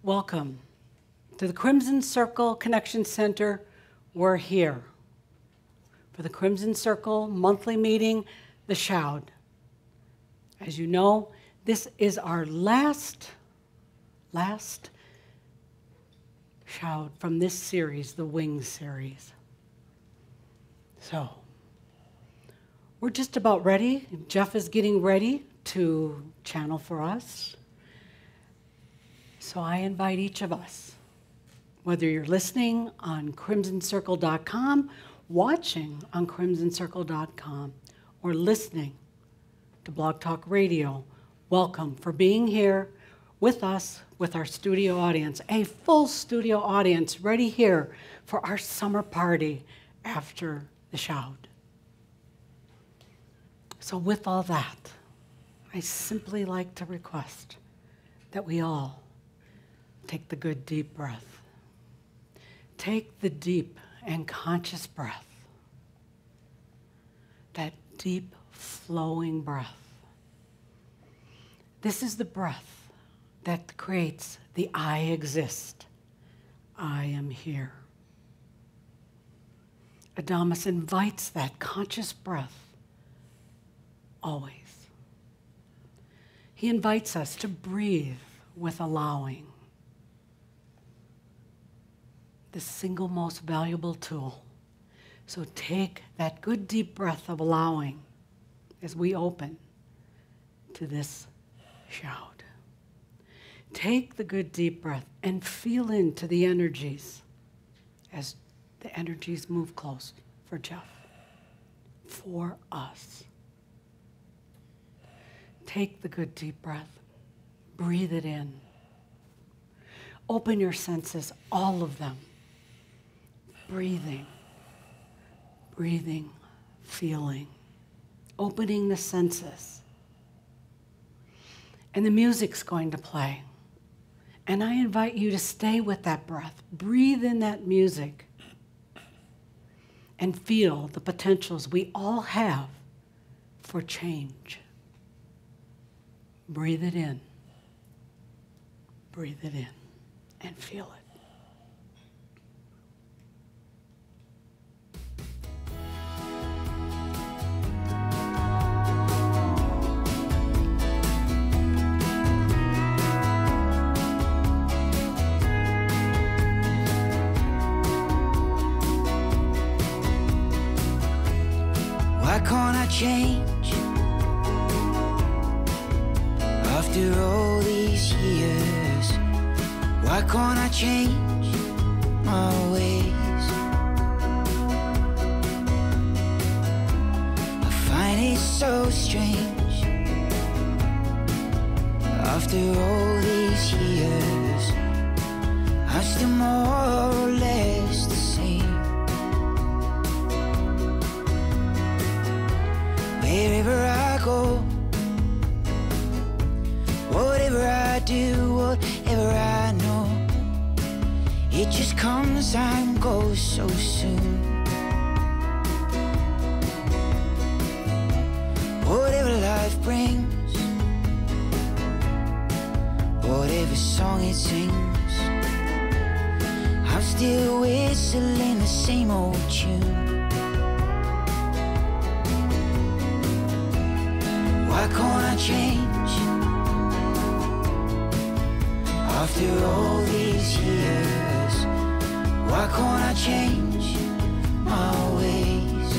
Welcome to the Crimson Circle Connection Center. We're here for the Crimson Circle monthly meeting, the Shout. As you know, this is our last Shout from this series, the Wings series. So, we're just about ready. Jeff is getting ready to channel for us. So I invite each of us, whether you're listening on crimsoncircle.com, watching on crimsoncircle.com, or listening to Blog Talk Radio, welcome for being here with us, with our studio audience, a full studio audience ready here for our summer party after the Shout. So with all that, I simply like to request that we all take the good deep breath. Take the deep and conscious breath. That deep flowing breath. This is the breath that creates the I exist. I am here. Adamus invites that conscious breath always. He invites us to breathe with allowing. The single most valuable tool. So take that good deep breath of allowing as we open to this Shout. Take the good deep breath and feel into the energies as the energies move close for Jeff, for us. Take the good deep breath, breathe it in. Open your senses, all of them. Breathing, breathing, feeling, opening the senses. And the music's going to play. And I invite you to stay with that breath. Breathe in that music and feel the potentials we all have for change. Breathe it in. Breathe it in and feel it. Why can't I change after all these years? Why can't I change my ways? I find it so strange. After all these years, I'm still more or less the same. Wherever I go, whatever I do, whatever I know, it just comes and goes so soon. Whatever life brings, whatever song it sings, I'm still whistling the same old tune. Why can't I change after all these years? Why can't I change my ways?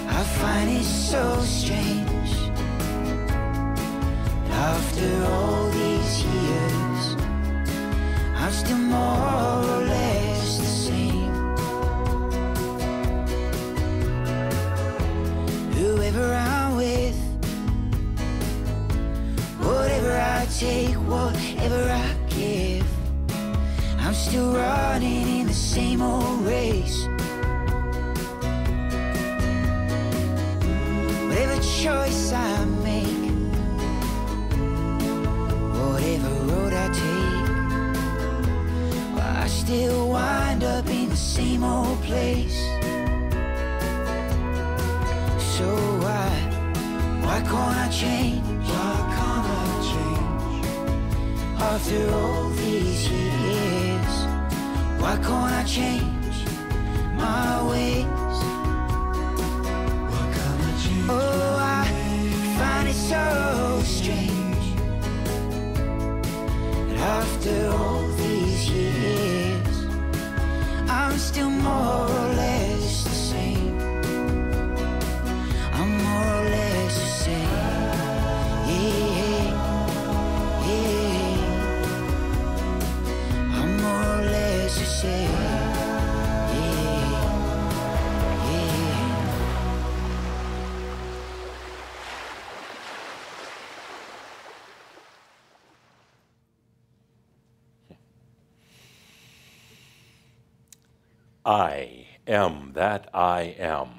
I find it so strange. After all these years, I'm still more or less the same. Whoever I'm with, whatever I take, whatever I give, I'm still running in the same old race. Whatever choice I make, whatever road I take, well, I still wind up in the same old place. So why can't I change? Why can't I change? After all these years, why can't I change my ways? Oh, I find it so strange that after all these years, I'm still more or less the same. I'm more or less the same. Yeah, yeah. I'm more or less the same. Yeah, yeah. I am that I am,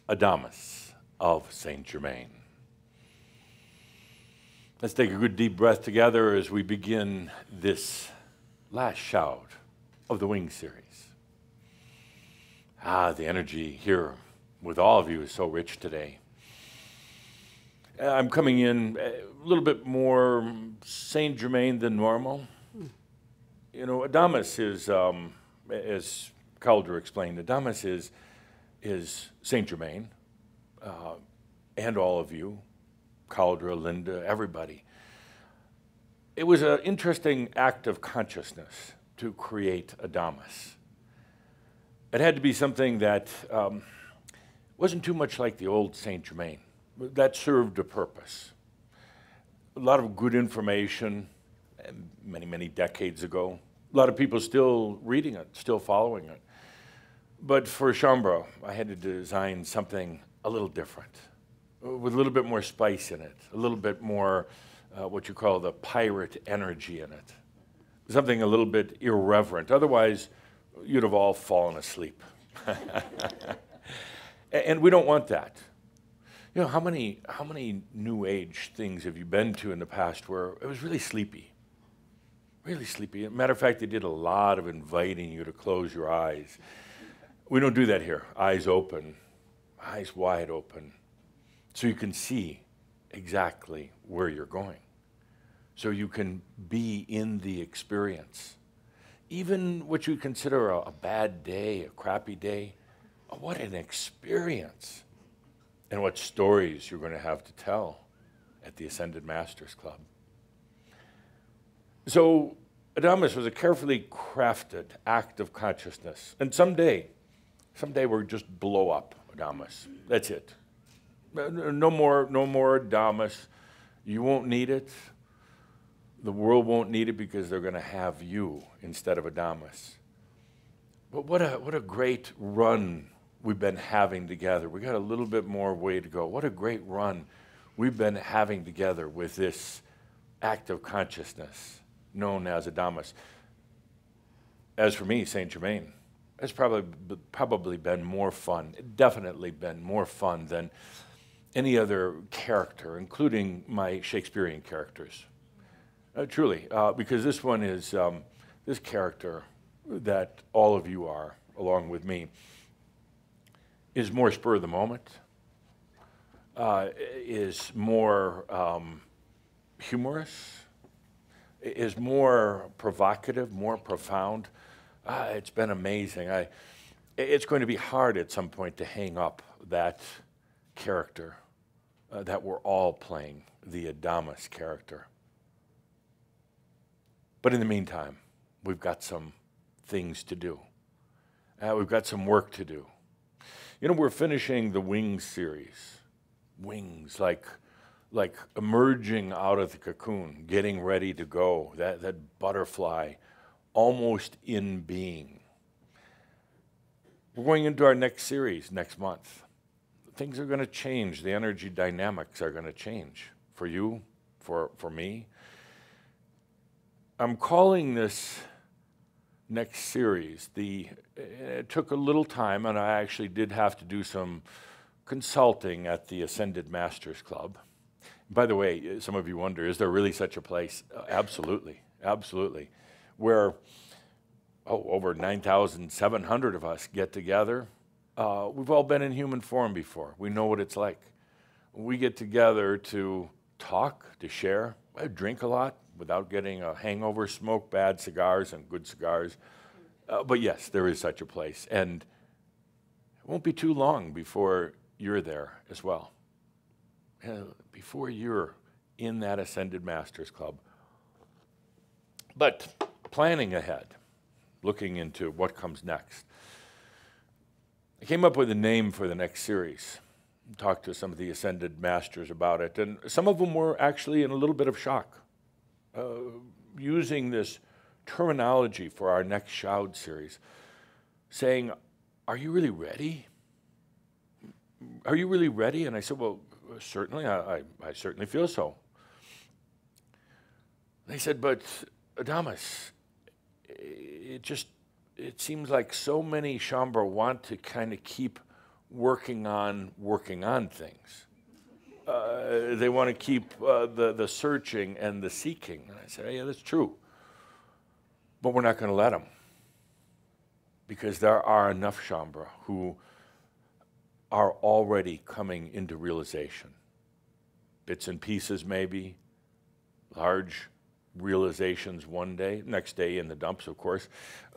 Adamus of Saint Germain. Let's take a good deep breath together as we begin this last shout of the Wings series. The energy here with all of you is so rich today. I'm coming in a little bit more Saint Germain than normal. You know, Adamus is, as Calder explained, Adamus is Saint Germain, and all of you, Calder, Linda, everybody. It was an interesting act of consciousness to create Adamus. It had to be something that wasn't too much like the old Saint Germain. That served a purpose. A lot of good information many, many decades ago. A lot of people still reading it, still following it. But for Chambra, I had to design something a little different, with a little bit more spice in it, a little bit more what you call the pirate energy in it, something a little bit irreverent. Otherwise, you'd have all fallen asleep. And we don't want that. You know, how many New Age things have you been to in the past where it was really sleepy? Really sleepy. Matter of fact, they did a lot of inviting you to close your eyes. We don't do that here. Eyes open, eyes wide open, so you can see exactly where you're going, so you can be in the experience. Even what you consider a bad day, a crappy day, what an experience, and what stories you're going to have to tell at the Ascended Masters Club. So Adamus was a carefully crafted act of consciousness. And someday we'll just blow up Adamus. That's it. No more Adamus. You won't need it. The world won't need it because they're going to have you instead of Adamus. But what a great run we've been having together. We got a little bit more way to go. What a great run we've been having together with this act of consciousness known as Adamus. As for me, Saint Germain, it's probably been more fun, definitely been more fun than any other character, including my Shakespearean characters. Truly, because this one is, this character that all of you are, along with me, is more spur of the moment, is more humorous, is more provocative, more profound. It's been amazing. It's going to be hard at some point to hang up that character that we're all playing, the Adamus character. But in the meantime, we've got some things to do. We've got some work to do. You know, we're finishing the Wings series. Wings, like emerging out of the cocoon, getting ready to go, that butterfly almost in being. We're going into our next series next month. Things are going to change. The energy dynamics are going to change for you, for me. I'm calling this next series, it took a little time, and I actually did have to do some consulting at the Ascended Masters Club. By the way, some of you wonder, is there really such a place? Absolutely, absolutely. Where over 9,700 of us get together. We've all been in human form before. We know what it's like. We get together to talk, to share, I drink a lot without getting a hangover, smoke bad cigars and good cigars. But yes, there is such a place. And it won't be too long before you're there as well. Before you're in that Ascended Masters Club. But planning ahead, looking into what comes next. I came up with a name for the next series. Talked to some of the Ascended Masters about it, and some of them were actually in a little bit of shock. Using this terminology for our next Shroud series, saying, are you really ready? Are you really ready? And I said, well, certainly, I certainly feel so. They said, but Adamus, it seems like so many Shaumbra want to kind of keep working on things. They want to keep the searching and the seeking. And I said, yeah, that's true. But we're not going to let them. Because there are enough Shaumbra who are already coming into realization. Bits and pieces maybe, large realizations one day, next day in the dumps, of course.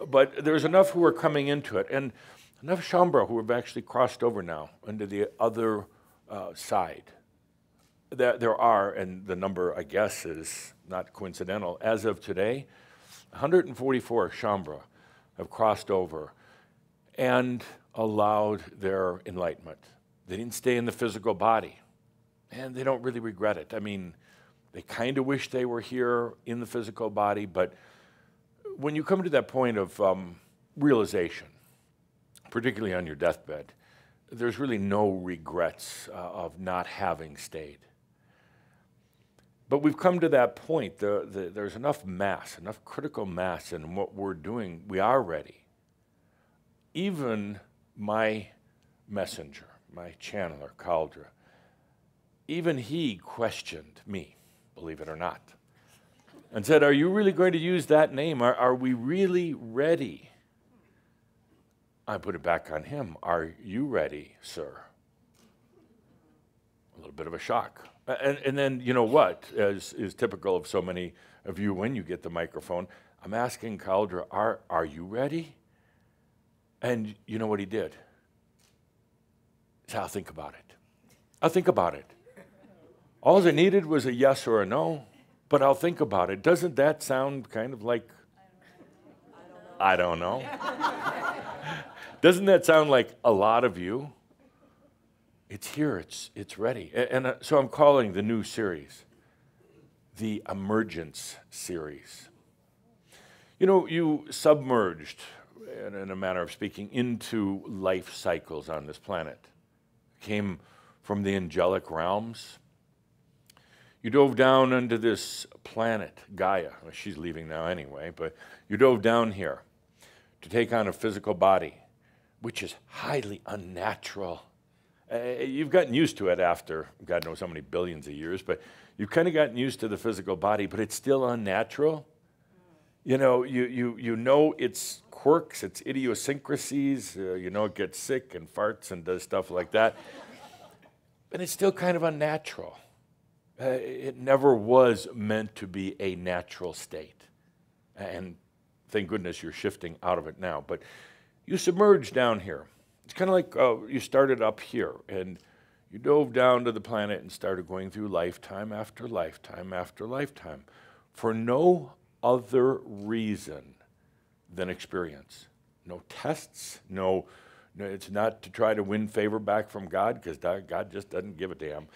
But there's enough who are coming into it, and enough Shaumbra who have actually crossed over now into the other side. There are, and the number, I guess, is not coincidental. As of today, 144 Shaumbra have crossed over and allowed their enlightenment. They didn't stay in the physical body, and they don't really regret it. I mean, they kind of wish they were here in the physical body, but when you come to that point of realization, particularly on your deathbed, there's really no regrets of not having stayed. But we've come to that point. There's enough mass, enough critical mass in what we're doing. We are ready. Even my messenger, my channeler, Cauldre, even he questioned me, believe it or not, and said, are you really going to use that name? Are we really ready? I put it back on him. Are you ready, sir? A little bit of a shock. And then, you know what, as is typical of so many of you when you get the microphone, I'm asking Cauldre, are you ready? And you know what he did? He said, I'll think about it. I'll think about it. All I needed was a yes or a no, but I'll think about it. Doesn't that sound kind of like, I don't know? Doesn't that sound like a lot of you? It's here, it's ready. And so I'm calling the new series the Emergence Series. You know, you submerged, in a manner of speaking, into life cycles on this planet. Came from the angelic realms. You dove down into this planet, Gaia. Well, she's leaving now anyway, but you dove down here to take on a physical body, which is highly unnatural. You've gotten used to it after, God knows how many billions of years, but you've kind of gotten used to the physical body, but it's still unnatural. You know, you know its quirks, its idiosyncrasies. You know it gets sick and farts and does stuff like that. But it's still kind of unnatural. It never was meant to be a natural state. And thank goodness you're shifting out of it now. But you submerge down here. It's kind of like you started up here, and you dove down to the planet and started going through lifetime after lifetime after lifetime for no other reason than experience. No tests, no, it's not to try to win favor back from God, because God just doesn't give a damn.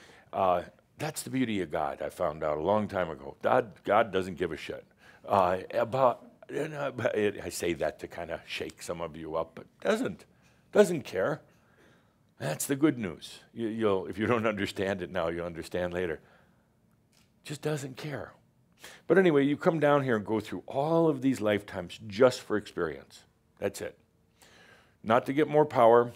That's the beauty of God, I found out a long time ago. God doesn't give a shit. I say that to kind of shake some of you up, but doesn't care. That's the good news. If you don't understand it now, you'll understand later. Just doesn't care. But anyway, you come down here and go through all of these lifetimes just for experience. That's it. Not to get more power,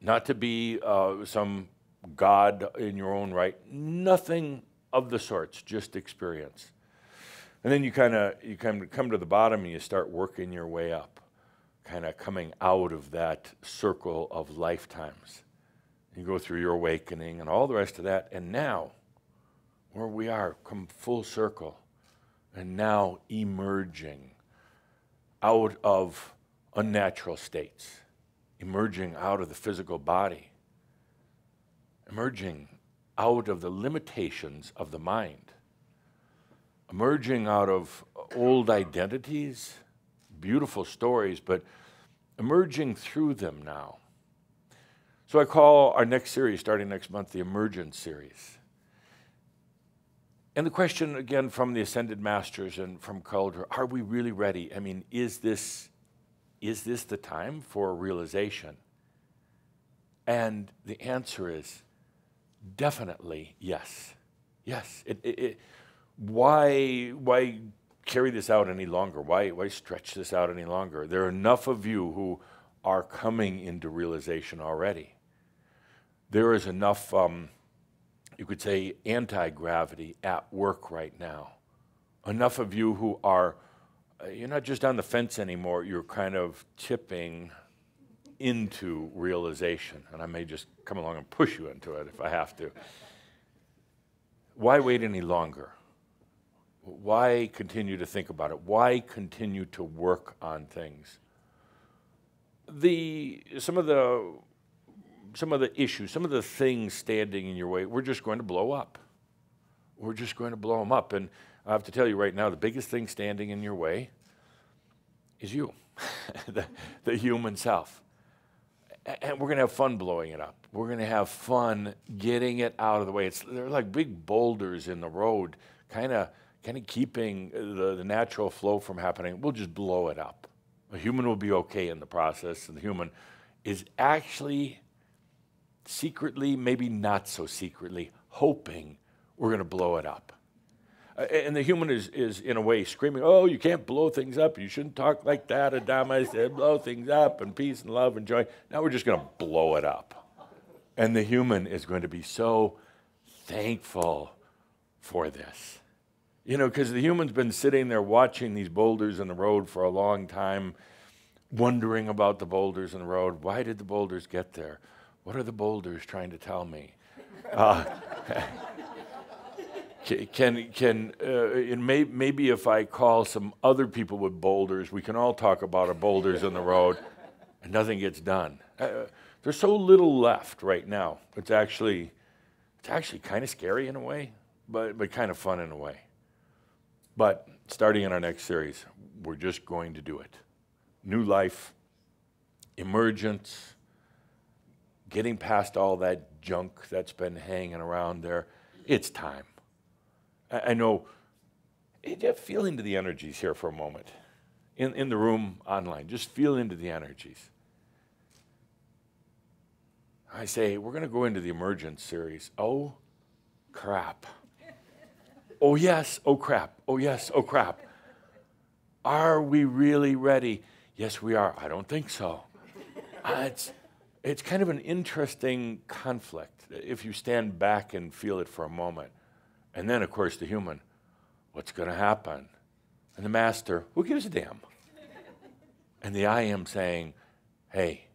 not to be some God in your own right. Nothing of the sorts, just experience. And then you come to the bottom and you start working your way up, kind of coming out of that circle of lifetimes. You go through your awakening and all the rest of that, and now where we are, come full circle, and now emerging out of unnatural states, emerging out of the physical body, emerging out of the limitations of the mind, emerging out of old identities, beautiful stories, but emerging through them now. So I call our next series, starting next month, the Emergence series. And the question, again, from the Ascended Masters and from Cauldre, are we really ready? I mean, is this the time for realization? And the answer is definitely yes. Yes. Why carry this out any longer? Why stretch this out any longer? There are enough of you who are coming into realization already. There is enough, you could say, anti-gravity at work right now. Enough of you who are, you're not just on the fence anymore, you're kind of tipping into realization. And I may just come along and push you into it if I have to. Why wait any longer? Why continue to think about it? Why continue to work on things? Some of the issues, some of the things standing in your way, we're just going to blow up. We're just going to blow them up. And I have to tell you right now, the biggest thing standing in your way is you, the human self. And we're going to have fun blowing it up. We're going to have fun getting it out of the way. They're like big boulders in the road, kind of keeping the natural flow from happening. We'll just blow it up. A human will be okay in the process, and the human is actually secretly, maybe not so secretly, hoping we're going to blow it up. And the human is in a way screaming, oh, you can't blow things up. You shouldn't talk like that, Adamus. Blow things up and peace and love and joy. Now we're just going to blow it up. And the human is going to be so thankful for this. You know, because the human's been sitting there watching these boulders in the road for a long time, wondering about the boulders in the road. Why did the boulders get there? What are the boulders trying to tell me? Maybe if I call some other people with boulders, we can all talk about our boulders in the road, and nothing gets done. There's so little left right now. It's actually kind of scary in a way, but kind of fun in a way. But starting in our next series, we're just going to do it. New life, emergence, getting past all that junk that's been hanging around there. It's time. I know, feel into the energies here for a moment. In the room, online, just feel into the energies. I say, we're going to go into the Emergence series. Oh, crap. Oh, yes, oh, crap. Oh, yes, oh, crap. Are we really ready? Yes, we are. I don't think so. It's kind of an interesting conflict if you stand back and feel it for a moment. And then, of course, the human, what's going to happen? And the master, who gives a damn? And the I am saying, hey,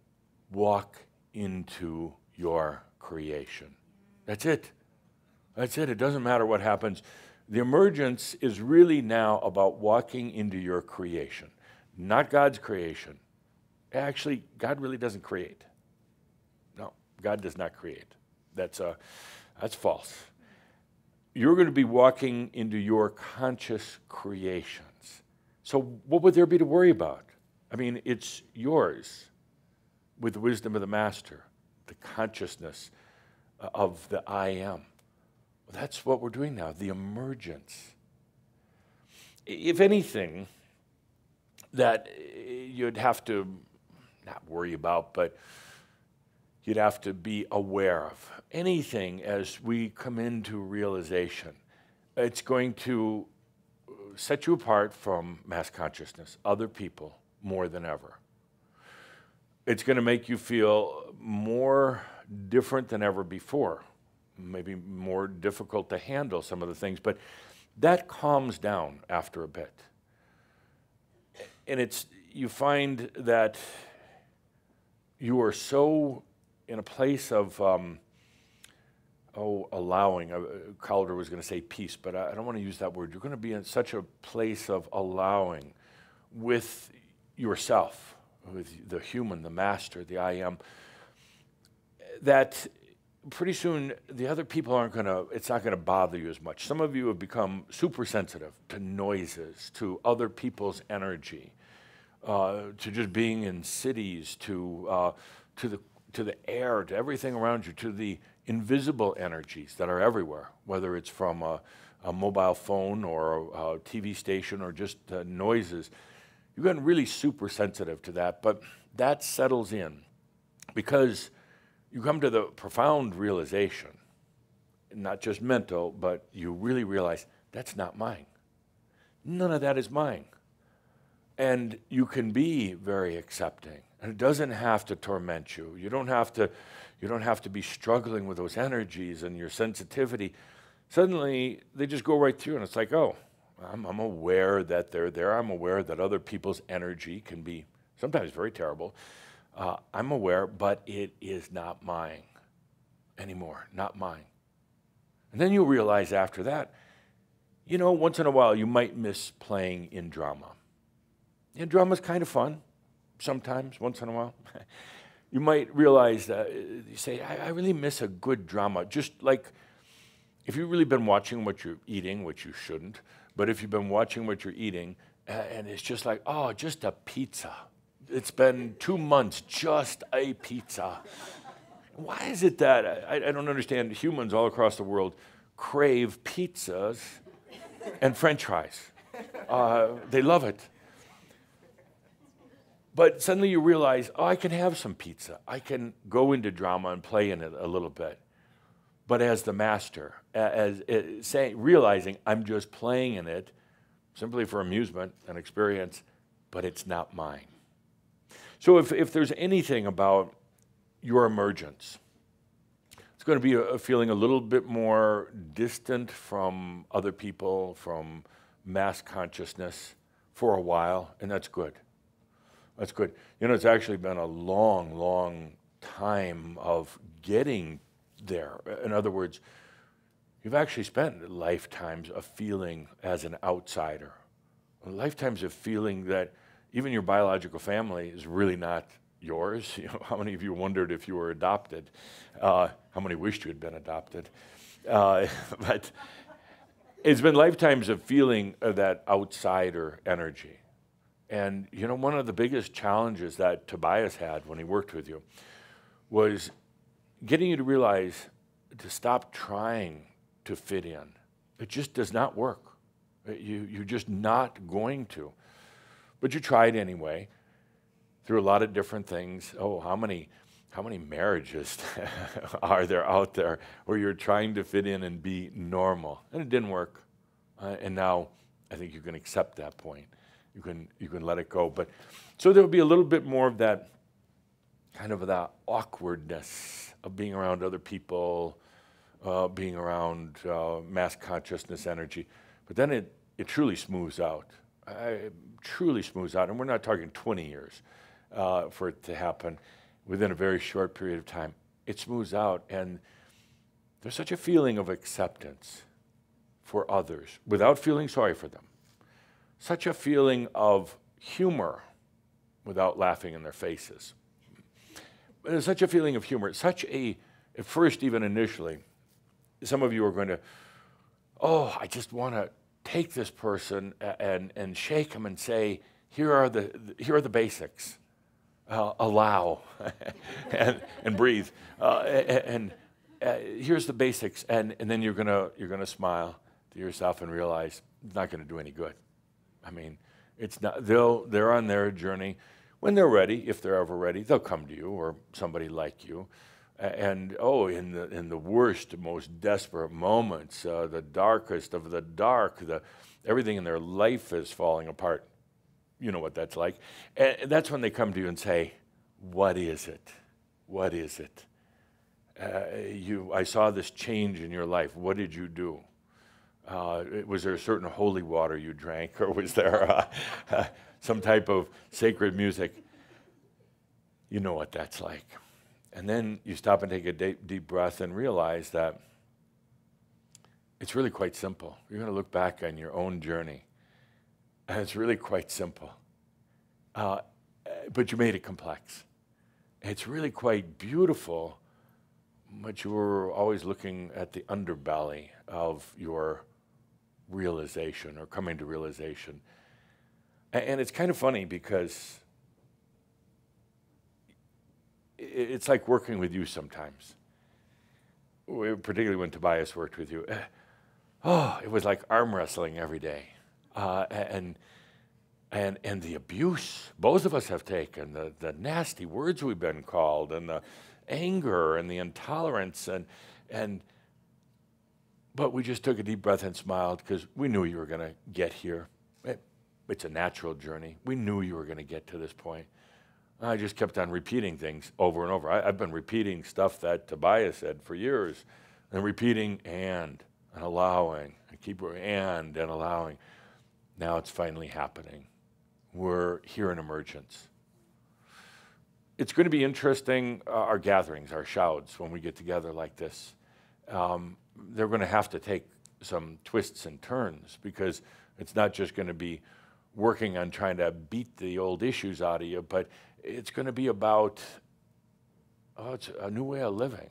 walk into your creation. That's it. That's it. It doesn't matter what happens. The emergence is really now about walking into your creation, not God's creation. Actually, God really doesn't create. No, God does not create. That's false. You're going to be walking into your conscious creations. So what would there be to worry about? I mean, it's yours with the wisdom of the master, the consciousness of the I am. Well, that's what we're doing now, the emergence. If anything that you'd have to not worry about, but you'd have to be aware of, anything as we come into realization, it's going to set you apart from mass consciousness, other people, more than ever. It's going to make you feel more different than ever before, maybe more difficult to handle some of the things, but that calms down after a bit. And you find that you are so in a place of allowing. Calder was going to say peace, but I don't want to use that word. You're going to be in such a place of allowing with yourself, with the human, the master, the I am, that pretty soon the other people it's not going to bother you as much. Some of you have become super sensitive to noises, to other people's energy, to just being in cities, to the air, to everything around you, to the invisible energies that are everywhere, whether it's from a mobile phone or a TV station or just noises. You've gotten really super sensitive to that, but that settles in because you come to the profound realization, not just mental, but you really realize that's not mine. None of that is mine. And you can be very accepting. And it doesn't have to torment you. You don't have to be struggling with those energies and your sensitivity. Suddenly, they just go right through, and it's like, oh, I'm aware that they're there. I'm aware that other people's energy can be sometimes very terrible. I'm aware, but it is not mine anymore, not mine. And then you realize after that, once in a while you might miss playing in drama. And drama's kind of fun sometimes, once in a while. You might realize that you say, I really miss a good drama. Just like if you've really been watching what you're eating, which you shouldn't, but if you've been watching what you're eating, and it's just like, oh, just a pizza. It's been 2 months, just a pizza. Why is it that I don't understand humans all across the world crave pizzas and French fries? They love it. But suddenly you realize, oh, I can have some pizza. I can go into drama and play in it a little bit. But as the master, realizing I'm just playing in it simply for amusement and experience, but it's not mine. So if there's anything about your emergence, it's going to be a feeling a little bit more distant from other people, from mass consciousness for a while, and that's good. That's good. It's actually been a long, long time of getting there. In other words, you've actually spent lifetimes of feeling as an outsider, lifetimes of feeling that even your biological family is really not yours. How many of you wondered if you were adopted? How many wished you had been adopted? But it's been lifetimes of feeling that outsider energy. And one of the biggest challenges that Tobias had when he worked with you was getting you to realize to stop trying to fit in. It just does not work. You're just not going to. But you tried anyway, through a lot of different things. Oh, how many marriages are there out there where you're trying to fit in and be normal? And it didn't work. And now I think you can accept that point. You can let it go. But so there'll be a little bit more of that kind of that awkwardness of being around other people, being around mass consciousness energy. But then it truly smooths out. It truly smooths out. And we're not talking 20 years for it to happen. Within a very short period of time, it smooths out. And there's such a feeling of acceptance for others without feeling sorry for them. Such a feeling of humor without laughing in their faces. There's such a feeling of humor. At first, even initially, some of you are going to, oh, I just want to take this person and shake him and say, here are the basics. Allow and breathe. Here's the basics, and then you're gonna smile to yourself and realize it's not going to do any good. I mean, it's not. They're on their journey. When they're ready, if they're ever ready, they'll come to you or somebody like you. And in the worst, most desperate moments, the darkest of the dark, everything in their life is falling apart. You know what that's like. And that's when they come to you and say, what is it? What is it? I saw this change in your life. What did you do? Was there a certain holy water you drank, or was there some type of sacred music? You know what that's like. And then you stop and take a deep breath and realize that It's really quite simple. You're going to look back on your own journey, and it's really quite simple. But you made it complex. It's really quite beautiful, but you were always looking at the underbelly of your realization or coming to realization. And it's kind of funny because it's like working with you sometimes. Particularly when Tobias worked with you. It was like arm wrestling every day. And the abuse both of us have taken, the nasty words we've been called, and the anger and the intolerance, but we just took a deep breath and smiled because we knew you were going to get here. It's a natural journey. We knew you were going to get to this point. I just kept on repeating things over and over. I've been repeating stuff that Tobias said for years, and repeating and allowing, and allowing. Now it's finally happening. We're here in emergence. It's going to be interesting, our gatherings, our shouts, when we get together like this. They're going to have to take some twists and turns because it's not just going to be working on trying to beat the old issues out of you, but it's going to be about it's a new way of living,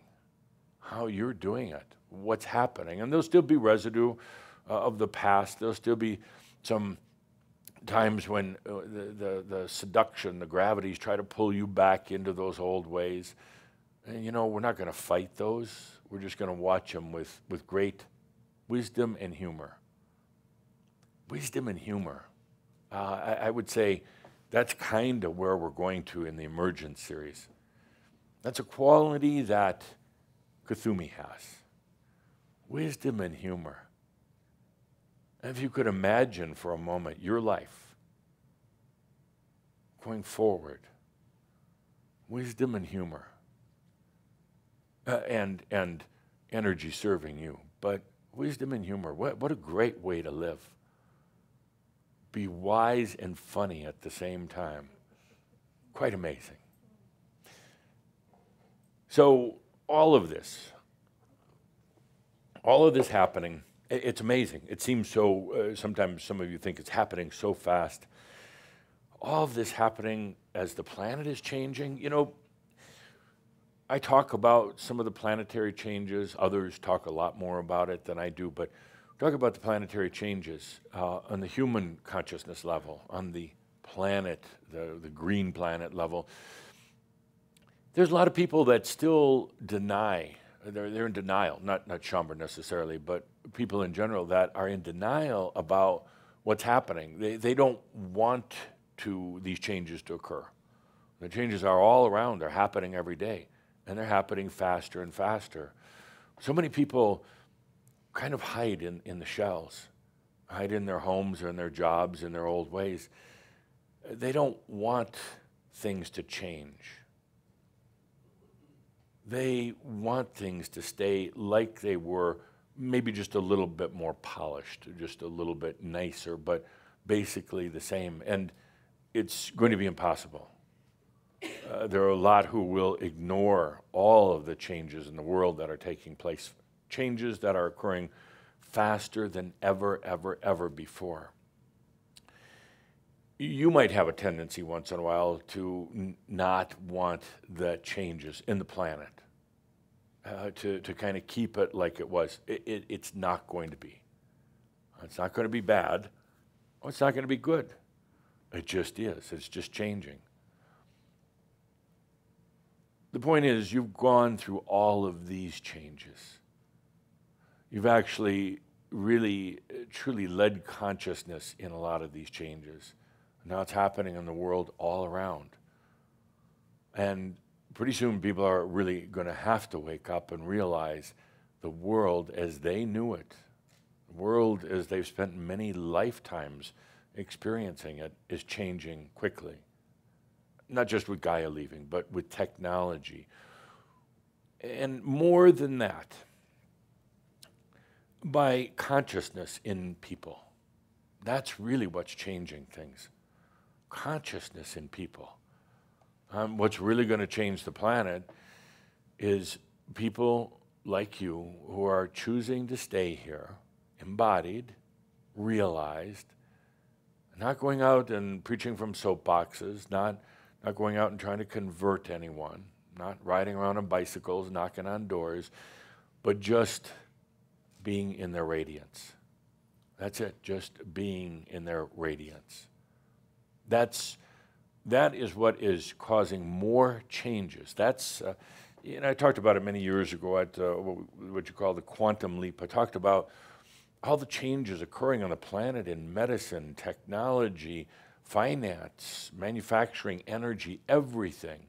how you're doing it, what's happening. And there'll still be residue of the past. There'll still be some times when the seduction, the gravities try to pull you back into those old ways. And we're not going to fight those. We're just going to watch them with great wisdom and humor. Wisdom and humor. I would say that's kind of where we're going to in the Emergence series. That's a quality that Kuthumi has. Wisdom and humor. And if you could imagine for a moment your life going forward, wisdom and humor, and energy serving you, but wisdom and humor, what a great way to live. Be wise and funny at the same time. Quite amazing. So all of this happening, it's amazing. It seems so, sometimes some of you think it's happening so fast. All of this happening as the planet is changing. I talk about some of the planetary changes. Others talk a lot more about it than I do, but talk about the planetary changes on the human consciousness level, on the planet, the green planet level. There's a lot of people that still deny. They're in denial, not Schomburg necessarily, but people in general that are in denial about what's happening. They don't want these changes to occur. The changes are all around. They're happening every day, and they're happening faster and faster. So many people kind of hide in the shells, hide in their homes or in their jobs, in their old ways. They don't want things to change. They want things to stay like they were, maybe just a little bit more polished, just a little bit nicer, but basically the same. And it's going to be impossible. There are a lot who will ignore all of the changes in the world that are taking place, changes that are occurring faster than ever before. You might have a tendency once in a while to not want the changes in the planet, to kind of keep it like it was. It's not going to be. It's not going to be bad. Or it's not going to be good. It just is. It's just changing. The point is, you've gone through all of these changes. You've actually really, truly led consciousness in a lot of these changes. Now it's happening in the world all around. And pretty soon people are really going to have to wake up and realize the world as they knew it, the world as they've spent many lifetimes experiencing it, is changing quickly. Not just with Gaia leaving, but with technology. And more than that, by consciousness in people. That's really what's changing things. Consciousness in people. What's really going to change the planet is people like you who are choosing to stay here, embodied, realized, not going out and preaching from soapboxes, not going out and trying to convert anyone, not riding around on bicycles, knocking on doors, but just being in their radiance. That's it, just being in their radiance. That is what is causing more changes. That's, I talked about it many years ago at what you call the quantum leap. I talked about all the changes occurring on the planet in medicine, technology, finance, manufacturing, energy, everything.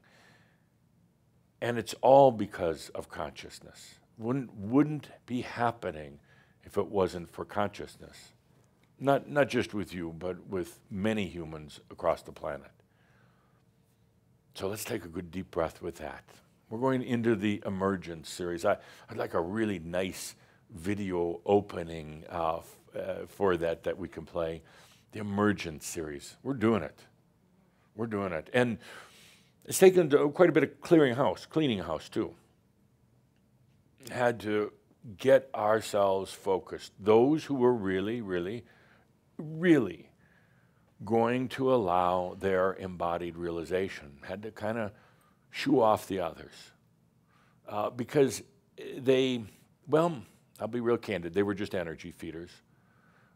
And it's all because of consciousness. Wouldn't be happening if it wasn't for consciousness. Not just with you, but with many humans across the planet. So let's take a good deep breath with that. We're going into the Emergence series. I'd like a really nice video opening for that we can play. The Emergence series. We're doing it. We're doing it. And it's taken quite a bit of cleaning house too. Had to get ourselves focused. Those who were really, really, really going to allow their embodied realization had to kind of shoo off the others. Because they, well, I'll be real candid, they were just energy feeders.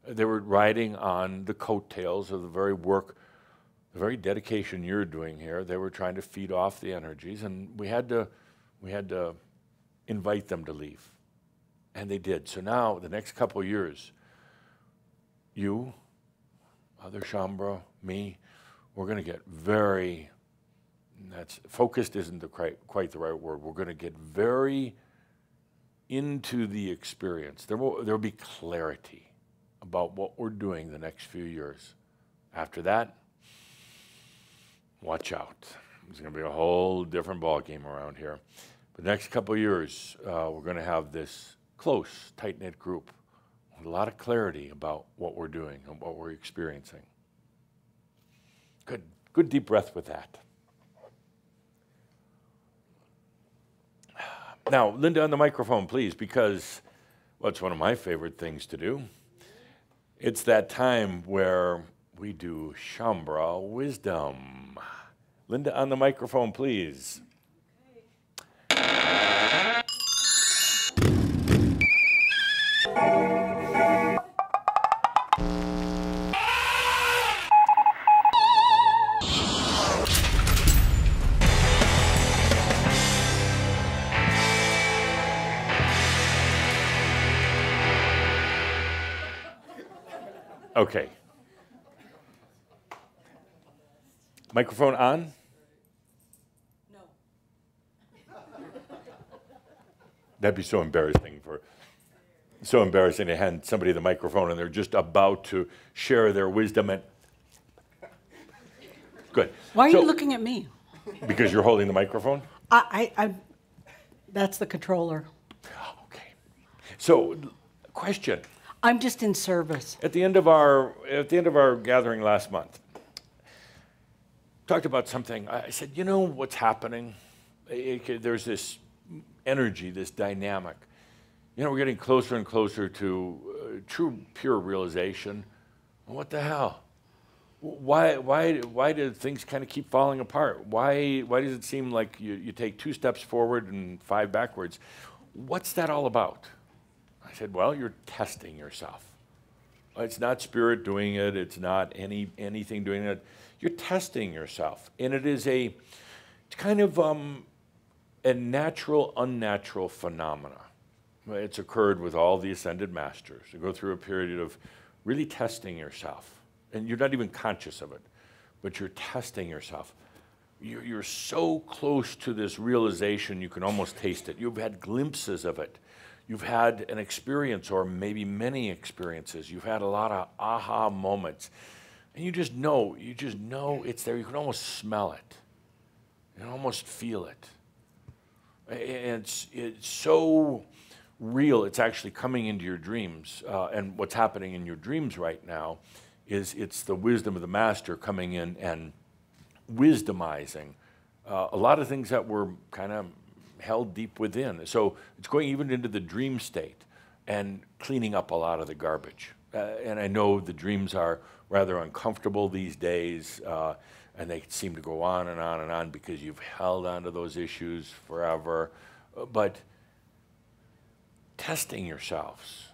They were riding on the coattails of the very work, the very dedication you're doing here. They were trying to feed off the energies, and we had to invite them to leave. And they did. So now, the next couple of years, you, Other Shambra, me, we're going to get very, focused isn't quite the right word. We're going to get very into the experience. There will be clarity about what we're doing the next few years. After that, watch out. There's going to be a whole different ballgame around here. The next couple of years, we're going to have this close, tight-knit group with a lot of clarity about what we're doing and what we're experiencing. Good deep breath with that. Now, Linda on the microphone, please, because, well, it's one of my favorite things to do. It's that time where we do Shambra wisdom. Linda on the microphone, please. Okay. Microphone on? No. That'd be so embarrassing to hand somebody the microphone and they're just about to share their wisdom and good. Why are you looking at me? Because you're holding the microphone? That's the controller. Okay. So, question. I'm just in service. At the end of our gathering last month, talked about something. I said, you know what's happening? There's this energy, this dynamic. You know, we're getting closer and closer to true, pure realization. What the hell? Why do things kind of keep falling apart? Why does it seem like you take 2 steps forward and 5 backwards? What's that all about? I said, well, you're testing yourself. It's not spirit doing it. It's not anything doing it. You're testing yourself. And it's kind of a natural, unnatural phenomena. It's occurred with all the ascended masters. You go through a period of really testing yourself. And you're not even conscious of it, but you're testing yourself. You're so close to this realization, you can almost taste it. You've had glimpses of it. You've had an experience or maybe many experiences. You've had a lot of aha moments. And you just know it's there. You can almost smell it. You can almost feel it. And it's so real, it's actually coming into your dreams. And what's happening in your dreams right now is it's the wisdom of the master coming in and wisdomizing a lot of things that were kind of held deep within. So it's going even into the dream state and cleaning up a lot of the garbage. And I know the dreams are rather uncomfortable these days, and they seem to go on and on and on because you've held onto those issues forever. But testing yourselves,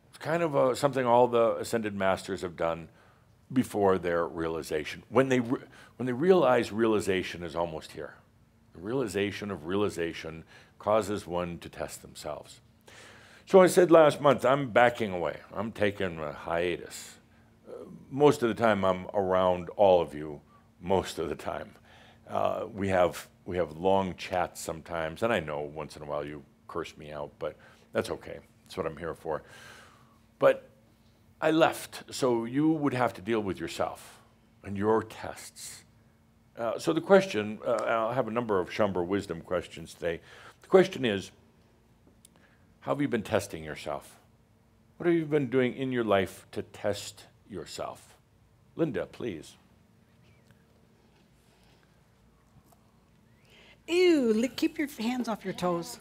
it's kind of something all the ascended masters have done before their realization. When they realize realization is almost here, the realization of realization causes one to test themselves. So I said last month, I'm backing away. I'm taking a hiatus. Most of the time, I'm around all of you. Most of the time, we have long chats sometimes, and I know once in a while you curse me out, but that's okay. That's what I'm here for. But I left, so you would have to deal with yourself and your tests. So the question, I'll have a number of Shambhar wisdom questions today. The question is, how have you been testing yourself? What have you been doing in your life to test yourself? Linda, please. Ew, keep your hands off your toes.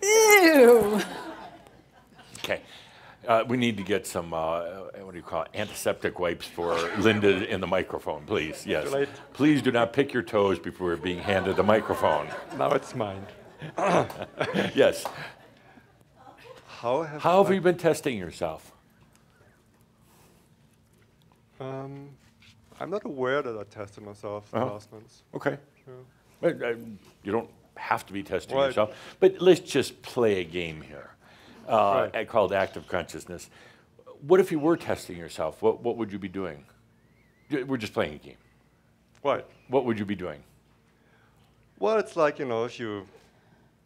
Ew. Okay. We need to get some, what do you call it, antiseptic wipes for Linda in the microphone, please. Yes. Right. Please do not pick your toes before being handed the microphone. Now it's mine. Yes. How have you been testing yourself? I'm not aware that I tested myself the last months. Okay. Yeah. But, you don't have to be testing Right. yourself, but let's just play a game here Right. called active consciousness. What if you were testing yourself? What would you be doing? We're just playing a game. Right. What would you be doing? Well, it's like, if you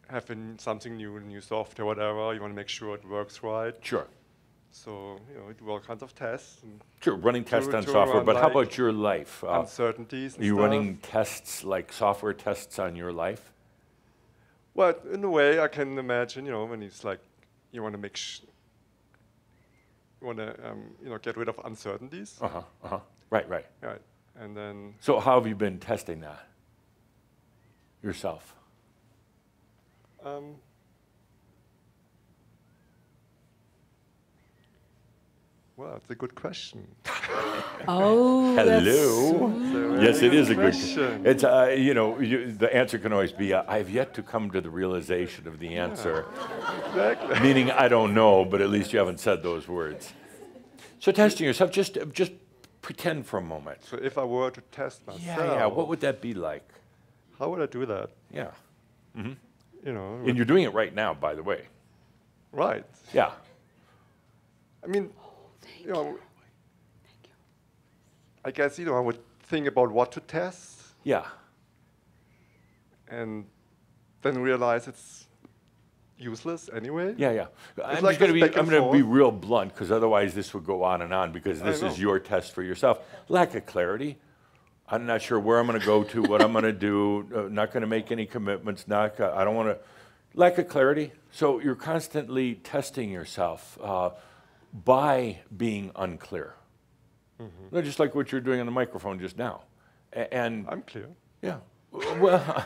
have something new software, whatever, you want to make sure it works right. Sure. So, you do all kinds of tests and Sure, running tests on to software, run but how like about your life? uncertainties and Are you stuff. running tests, like software tests on your life? Well, in a way, I can imagine, when it's like you want to get rid of uncertainties. Right. Right. And then, So how have you been testing that yourself? well, that's a good question. Oh, Hello. Yes, it is a good question. It's the answer can always be I have yet to come to the realization of the answer, Exactly. meaning I don't know, but at least you haven't said those words. So testing yourself, just pretend for a moment. So if I were to test myself, Yeah. What would that be like? how would I do that? Yeah. You know, And you're doing it right now, by the way. right. Yeah. I mean, I guess, I would think about what to test Yeah. and then realize it's useless anyway. Yeah. I'm like going this back and to be forth. real blunt because otherwise this would go on and on because this I is know. your test for yourself. Lack of clarity. I'm not sure where I'm going to go to, what I'm going to do. Not going to make any commitments. I don't want to. Lack of clarity. So you're constantly testing yourself by being unclear. No, just like what you're doing on the microphone just now. And I'm clear. yeah. Well,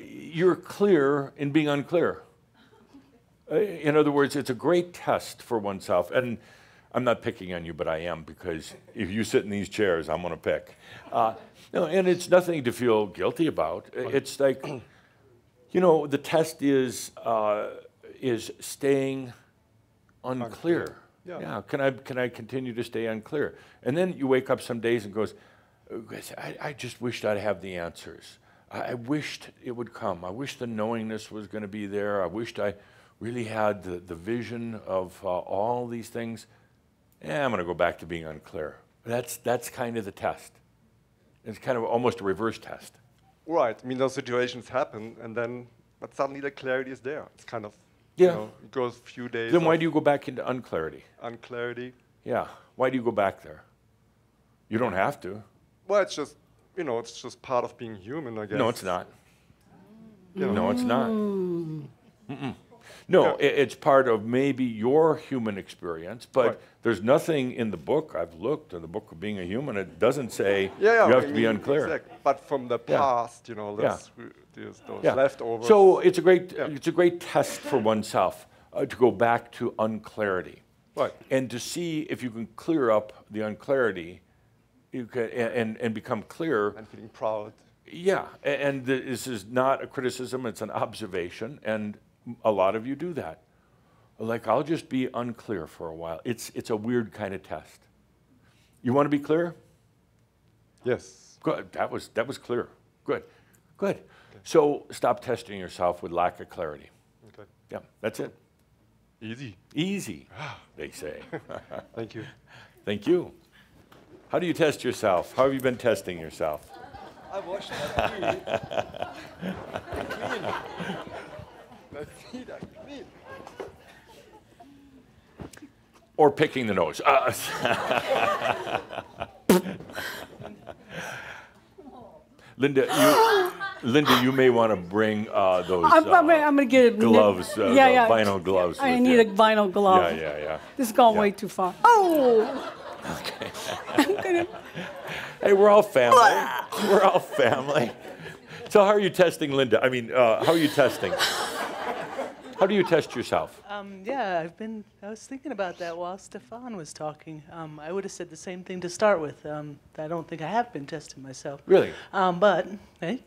you're clear in being unclear. In other words, it's a great test for oneself. And I'm not picking on you, but I am, because if you sit in these chairs, I'm going to pick. And it's nothing to feel guilty about. It's like, the test is staying unclear. Yeah. Can I continue to stay unclear? And then you wake up some days and goes, I just wished I'd have the answers. I wished it would come. I wish the knowingness was going to be there. I wished I really had the vision of all these things. I'm going to go back to being unclear. That's kind of the test. It's kind of almost a reverse test. Right. I mean, those situations happen, but suddenly the clarity is there. It's kind of, Yeah. it goes a few days. Then why of do you go back into unclarity? unclarity? Yeah. Why do you go back there? You don't have to. Well, it's just, it's just part of being human, I guess. No, it's not. You know. No, it's not. Mm-mm. No, it's part of maybe your human experience, but Right. there's nothing in the book, I've looked in the book of being a human, it doesn't say Yeah, you have I to be mean, unclear. exactly. But from the Yeah. past, you know, Yeah. there's those Yeah. leftovers. So it's a great test for oneself to go back to unclarity. Right. And to see if you can clear up the unclarity you can, and become clear. And feeling proud. Yeah, and this is not a criticism, it's an observation, and a lot of you do that. Like, I'll just be unclear for a while. It's a weird kind of test. You want to be clear? Yes. Good, that was clear. Good, good. So stop testing yourself with lack of clarity. Okay. Yeah, that's it. Easy. Easy, they say. Thank you. Thank you. How do you test yourself? How have you been testing yourself? I washed that feet. Clean. My feet are clean. Or picking the nose. Linda, you may want to bring those I'm going to get it. gloves, the vinyl gloves. I with need you. a vinyl glove. Yeah. This is going Yeah. way too far. Oh! Okay. I'm gonna. Hey, we're all family. We're all family. So how are you testing, Linda? I mean, how are you testing? How do you test yourself? Yeah, I was thinking about that while Stefan was talking. I would have said the same thing to start with. I don't think I have been testing myself. Really? But, hey,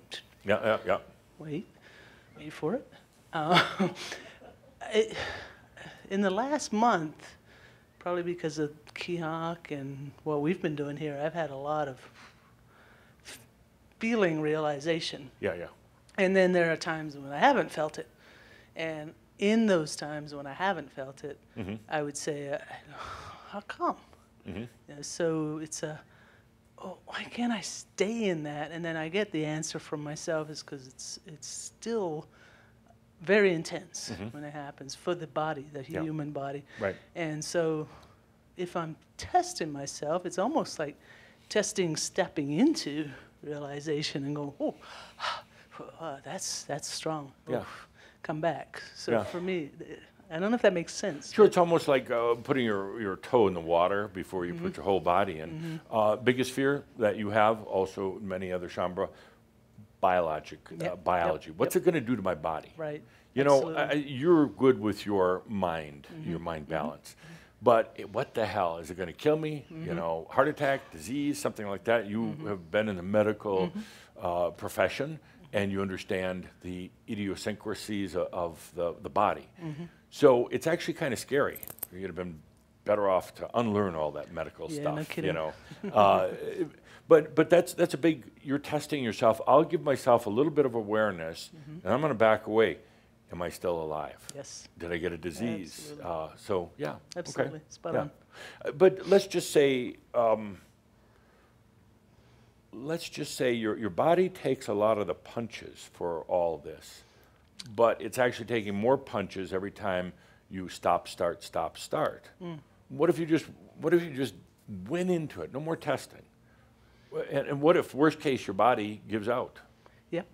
Yeah. wait for it. In the last month, probably because of Kihak and what we've been doing here, I've had a lot of feeling realization. Yeah. And then there are times when I haven't felt it. And in those times when I haven't felt it, I would say, how come? You know, so it's why can't I stay in that? And then I get the answer from myself is because it's still very intense when it happens for the body, the human body. Right. And so if I'm testing myself, it's almost like stepping into realization and go, that's strong. Yeah. Oof, come back. So Yeah. for me, I don't know if that makes sense. Sure, it's almost like putting your toe in the water before you put your whole body in. Biggest fear that you have, also many other Shambhala, biology. What's it going to do to my body? Right. You know, Absolutely. you're good with your mind, your mind balance. But what the hell? Is it going to kill me? You know, heart attack, disease, something like that. You have been in the medical profession, and you understand the idiosyncrasies of the body. So it's actually kind of scary. You'd have been better off to unlearn all that medical stuff. No kidding. You know, but that's a big. You're testing yourself. I'll give myself a little bit of awareness, and I'm going to back away. Am I still alive? Yes. Did I get a disease? Absolutely. So yeah. Absolutely. Okay. Spot yeah. on. But let's just say your body takes a lot of the punches for all this, but it's actually taking more punches every time you stop, start. What if you just went into it? No more testing. And what if, worst case, your body gives out? Yep.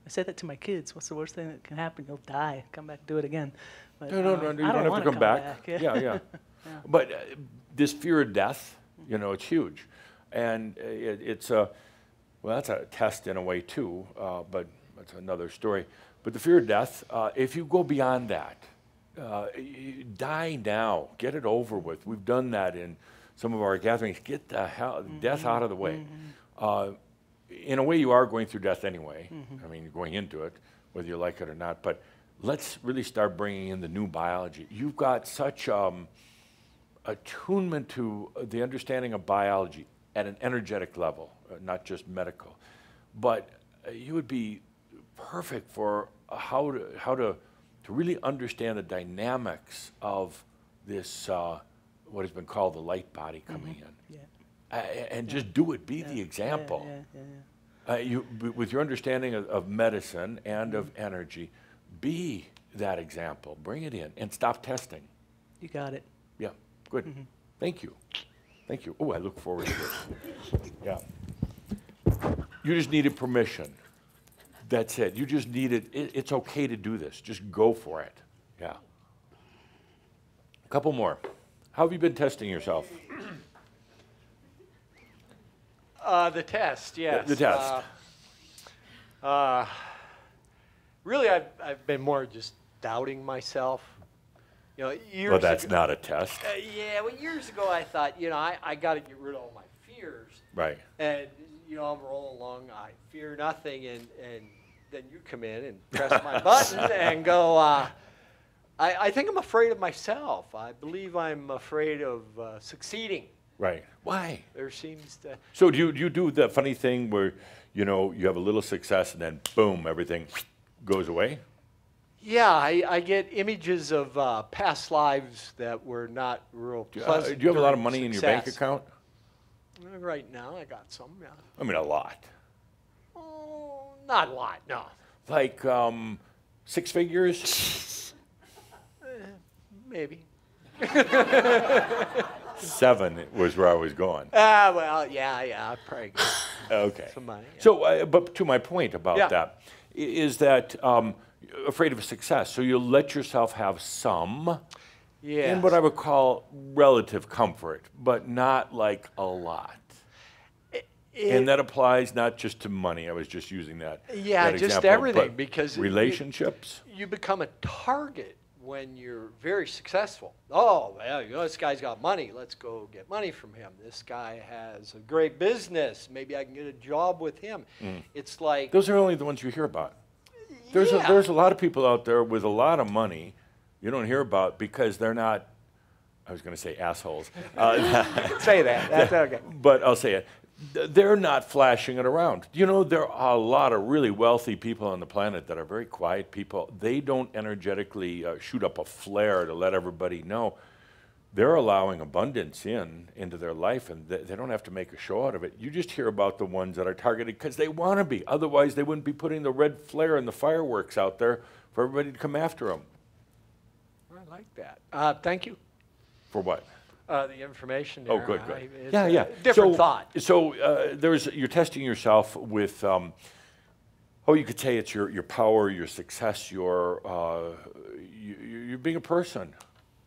I say that to my kids. What's the worst thing that can happen? You'll die. Come back, do it again. But, No, you don't have wanna to come back. Yeah. Yeah. But this fear of death, you know, it's huge. And that's a test in a way too, but that's another story. But the fear of death, if you go beyond that, die now, get it over with. We've done that in some of our gatherings. Get the hell, death out of the way. In a way, you are going through death anyway. I mean, you're going into it, whether you like it or not. But let's really start bringing in the new biology. You've got such attunement to the understanding of biology at an energetic level, not just medical. But you would be perfect for how to really understand the dynamics of this, what has been called the light body coming in. Yeah. And just do it, be the example. Yeah. With your understanding of medicine and of energy, be that example, bring it in, and stop testing. You got it. Yeah, good. Thank you. Oh, I look forward to this. Yeah. You just needed permission. That's it. You just needed, it's okay to do this. Just go for it. Yeah. A couple more. How have you been testing yourself? The test, yes. The test. Really, I've been more just doubting myself. You know, years Well, that's ago, not a test. yeah, well, years ago I thought, you know, I got to get rid of all my fears. Right. And, you know, I'm rolling along, I fear nothing, and then you come in and press my button and go, I think I'm afraid of myself. I believe I'm afraid of succeeding. Right. Why? There seems to... So do you do the funny thing where, you know, you have a little success and then boom, everything goes away? Yeah, I get images of past lives that were not real pleasant. Do you have a lot of during money in your bank success. account? Right now, I got some, yeah. I mean, a lot. Oh, not a lot, no. Like 6 figures? Maybe. 7 was where I was going. Well, yeah, probably got Okay. some money. Yeah. So, but to my point about Yeah. that, is that afraid of success. So you let yourself have some, Yes. in what I would call relative comfort, but not like a lot. And that applies not just to money. I was just using that. Yeah, that just example, everything, but because relationships. you become a target when you're very successful. Oh, well, you know, this guy's got money. Let's go get money from him. This guy has a great business. Maybe I can get a job with him. It's like... Those are only the ones you hear about. There's Yeah. there's a lot of people out there with a lot of money you don't hear about because they're not, I was going to say assholes, Say that. That's okay. but I'll say it. They're not flashing it around. You know, there are a lot of really wealthy people on the planet that are very quiet people. They don't energetically shoot up a flare to let everybody know. They're allowing abundance into their life, and they don't have to make a show out of it. You just hear about the ones that are targeted because they want to be. Otherwise, they wouldn't be putting the red flare and the fireworks out there for everybody to come after them. I like that. Thank you. For what? The information there. Oh, good. It's Yeah, a yeah. Different thought. So you're testing yourself with, you could say it's your power, your success, you're being a person.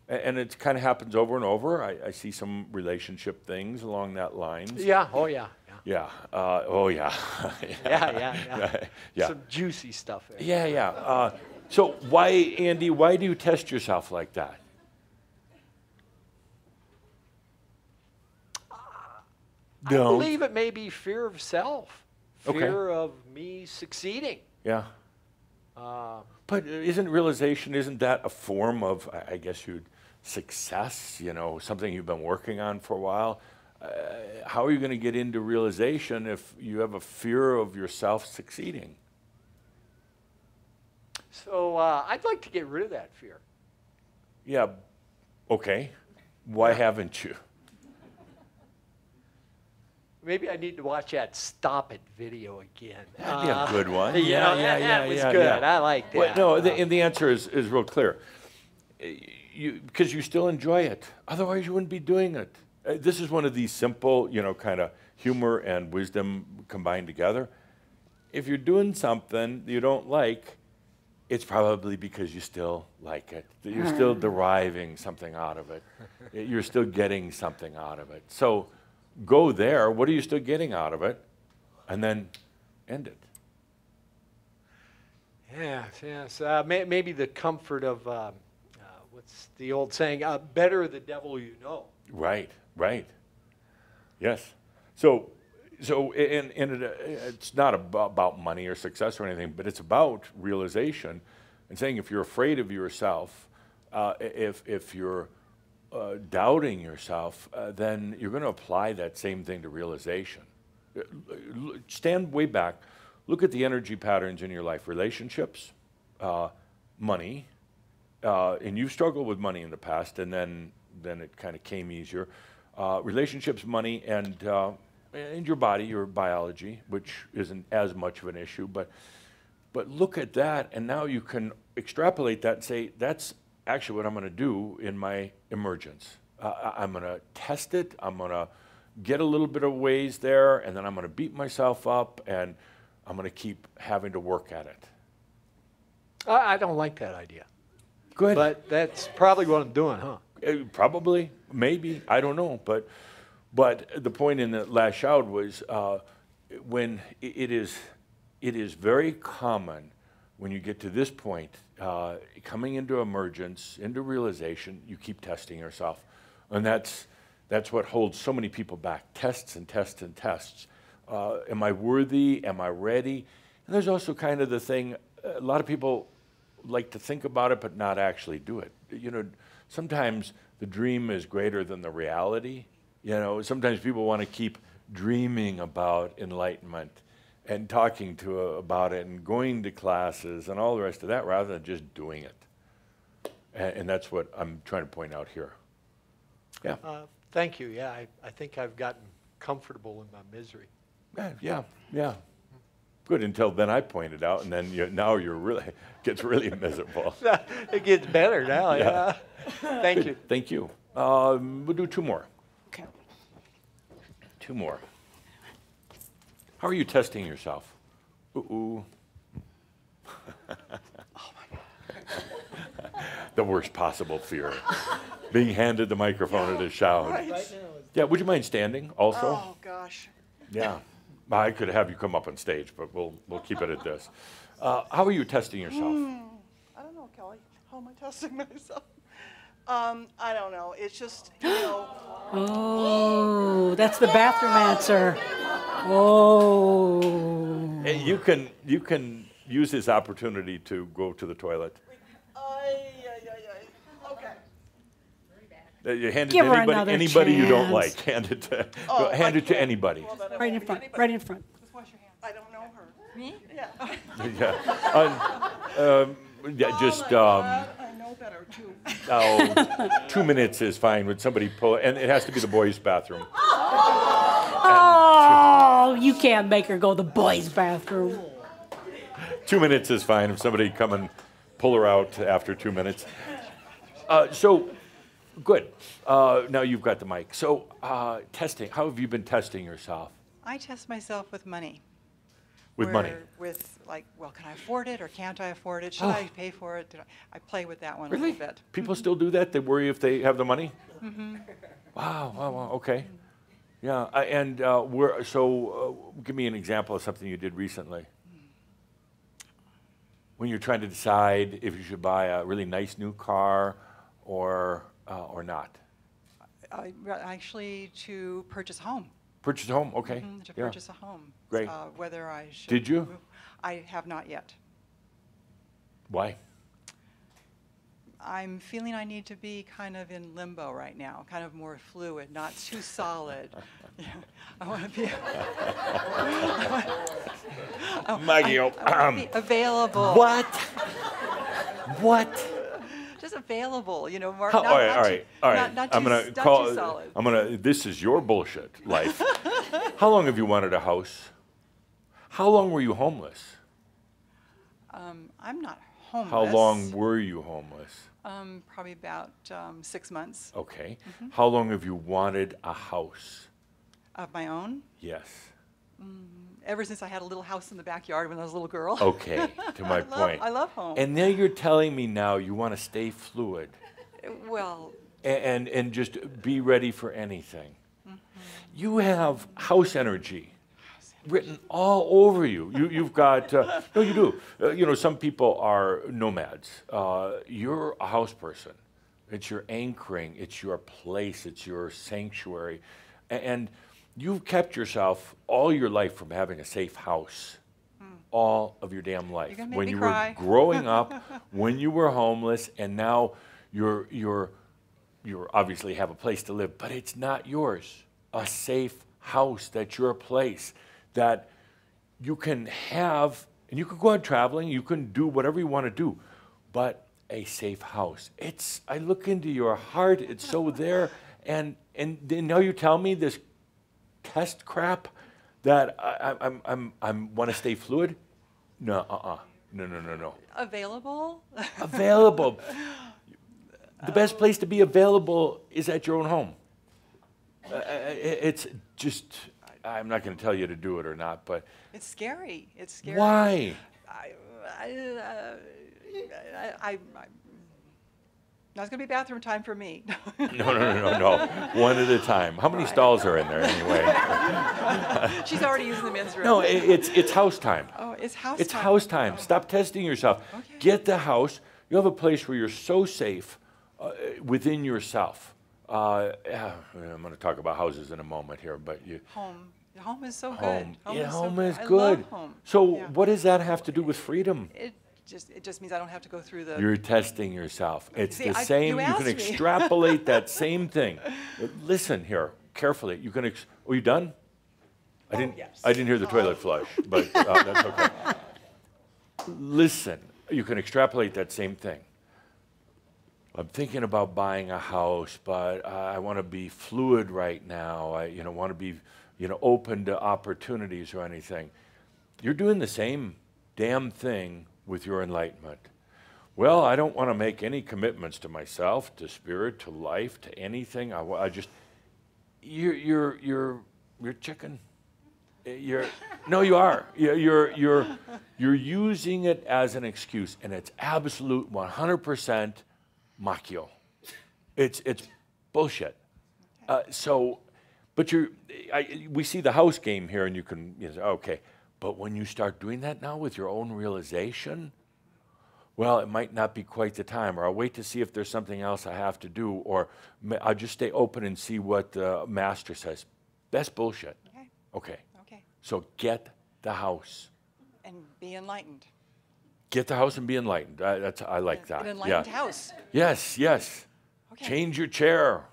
And it kind of happens over and over. I see some relationship things along that lines. Yeah. Oh, yeah. Yeah. Oh, yeah. Yeah. Yeah. Some juicy stuff there. Yeah. So why, Andy, why do you test yourself like that? I believe it may be fear of self, Okay. fear of me succeeding. Yeah. But isn't that a form of, I guess success, you know, something you've been working on for a while? How are you going to get into realization if you have a fear of yourself succeeding? So I'd like to get rid of that fear. Yeah. Okay. Why haven't you? Maybe I need to watch that Stop It video again. That'd be a good one. That was good. I like that. Well, no, and the answer is real clear. Because you still enjoy it. Otherwise, you wouldn't be doing it. This is one of these simple, you know, kind of humor and wisdom combined together. If you're doing something you don't like, it's probably because you still like it. You're still deriving something out of it. You're still getting something out of it. So go there. What are you still getting out of it? And then end it. Yes. Maybe the comfort of, what's the old saying, better the devil you know. Right. Yes. So it's not about money or success or anything, but it's about realization and saying if you're afraid of yourself, if you're doubting yourself, then you're going to apply that same thing to realization. Stand way back. Look at the energy patterns in your life. Relationships, money, and you've struggled with money in the past, and then it kind of came easier. Relationships, money, and your body, your biology, which isn't as much of an issue, but look at that, and now you can extrapolate that and say, that's actually what I'm going to do in my emergence. I'm going to test it. I'm going to get a little bit of ways there, and then I'm going to beat myself up, and I'm going to keep having to work at it. I don't like that idea. Good. But that's probably what I'm doing, huh? Probably, maybe, I don't know. But the point in the last shout was when it is very common when you get to this point, coming into emergence, into realization, you keep testing yourself. And that's what holds so many people back. Tests and tests and tests. Am I worthy? Am I ready? And there's also kind of the thing, a lot of people like to think about it but not actually do it. You know, sometimes the dream is greater than the reality. You know, sometimes people want to keep dreaming about enlightenment and talking about it and going to classes and all the rest of that rather than just doing it. And that's what I'm trying to point out here. Yeah. Thank you. Yeah, I think I've gotten comfortable in my misery. Yeah. Good, until then I pointed out, and then now you're really, gets really miserable. It gets better now, yeah. Thank you. Thank you. We'll do two more. Okay. Two more. How are you testing yourself? Ooh. The worst possible fear. Being handed the microphone at a shout. Right. Yeah, would you mind standing also? Oh, gosh. Yeah. I could have you come up on stage, but we'll keep it at this. How are you testing yourself? I don't know, Kelly. How am I testing myself? I don't know. It's just, you know. Oh, that's the bathroom answer. Oh. Hey, you can use this opportunity to go to the toilet. Okay. You hand it Give to her anybody, another anybody you don't chance. like. Hand it to Oh, hand I it to can't. anybody. Well, then I Right in won't front. anybody. Right in front. Just wash your hands. I don't know her. Me? Yeah. Yeah, just I know better, too. 2 minutes is fine. Would somebody pull? And it has to be the boys' bathroom. Oh, you can't make her go to the boys' bathroom. 2 minutes is fine. If somebody come and pull her out after 2 minutes. So, good. Now you've got the mic. So, testing. How have you been testing yourself? I test myself with money. With money? With like, well, can I afford it or can't I afford it? Should I pay for it? I play with that one a Really? little bit. People still do that? They worry if they have the money? Mm-hmm. Wow, okay. Yeah, give me an example of something you did recently. When you're trying to decide if you should buy a really nice new car or not. Actually, to purchase a home. Purchase a home, okay. To Yeah. purchase a home. Great. Whether I should. Did you? move- I have not yet. Why? I'm feeling I need to be kind of in limbo right now, kind of more fluid, not too solid. Yeah, I want to be. Maggie, I wanna be available. What? Just available, you know, more. All right. Not too solid. This is your bullshit life. How long have you wanted a house? How long were you homeless? I'm not homeless. How long were you homeless? Probably about 6 months Okay. How long have you wanted a house? of my own. Yes. Ever since I had a little house in the backyard when I was a little girl. Okay, to my point. I love home. And now you're telling me now you want to stay fluid Well, and just be ready for anything. You have house energy written all over you. You've got, no, you do. Some people are nomads. You're a house person. It's your anchoring. It's your place. It's your sanctuary. And you've kept yourself all your life from having a safe house. All of your damn life. You're gonna make when me you cry. were growing up, when you were homeless, and now you're obviously have a place to live, but it's not yours. A safe house that's your place that you can have, and you can go out traveling, you can do whatever you want to do, but a safe house. I look into your heart, it's so there, and then now you tell me this test crap that I want to stay fluid? No. available. Available. The best place to be available is at your own home. It's just, I'm not going to tell you to do it or not, but It's scary. It's scary. why? Now it's going to be bathroom time for me. No. One at a time. How many stalls are in there anyway? She's already using the men's room. No, it's house time. Oh, it's house It's time. house time. Stop testing yourself. Okay. Get the house. You have a place where you're so safe within yourself. Yeah, I'm going to talk about houses in a moment here, but you. Home. Home is so Home. good. Yeah, is so home is I good. love home. So Yeah. what does that have to do with freedom? It just means I don't have to go through the. You're testing yourself. It's See, the you same. You asked can me. extrapolate that same thing. Listen here carefully. You can. You done? I didn't. yes. I didn't hear the toilet flush, but that's okay. Listen. You can extrapolate that same thing. I'm thinking about buying a house, but I want to be fluid right now. I want to be open to opportunities or anything. You're doing the same damn thing with your enlightenment. Well, I don't want to make any commitments to myself, to spirit, to life, to anything. I just you're chicken. No, you are. You're using it as an excuse, and it's absolute 100% macchio. It's bullshit. But we see the house game here, and you say, okay. But when you start doing that now with your own realization, well, it might not be quite the time, or I'll wait to see if there's something else I have to do, or I'll just stay open and see what the master says. That's bullshit. Okay. So get the house. And be enlightened. Get the house and be enlightened. I like that. An enlightened house. Yes. Okay. Change your chair.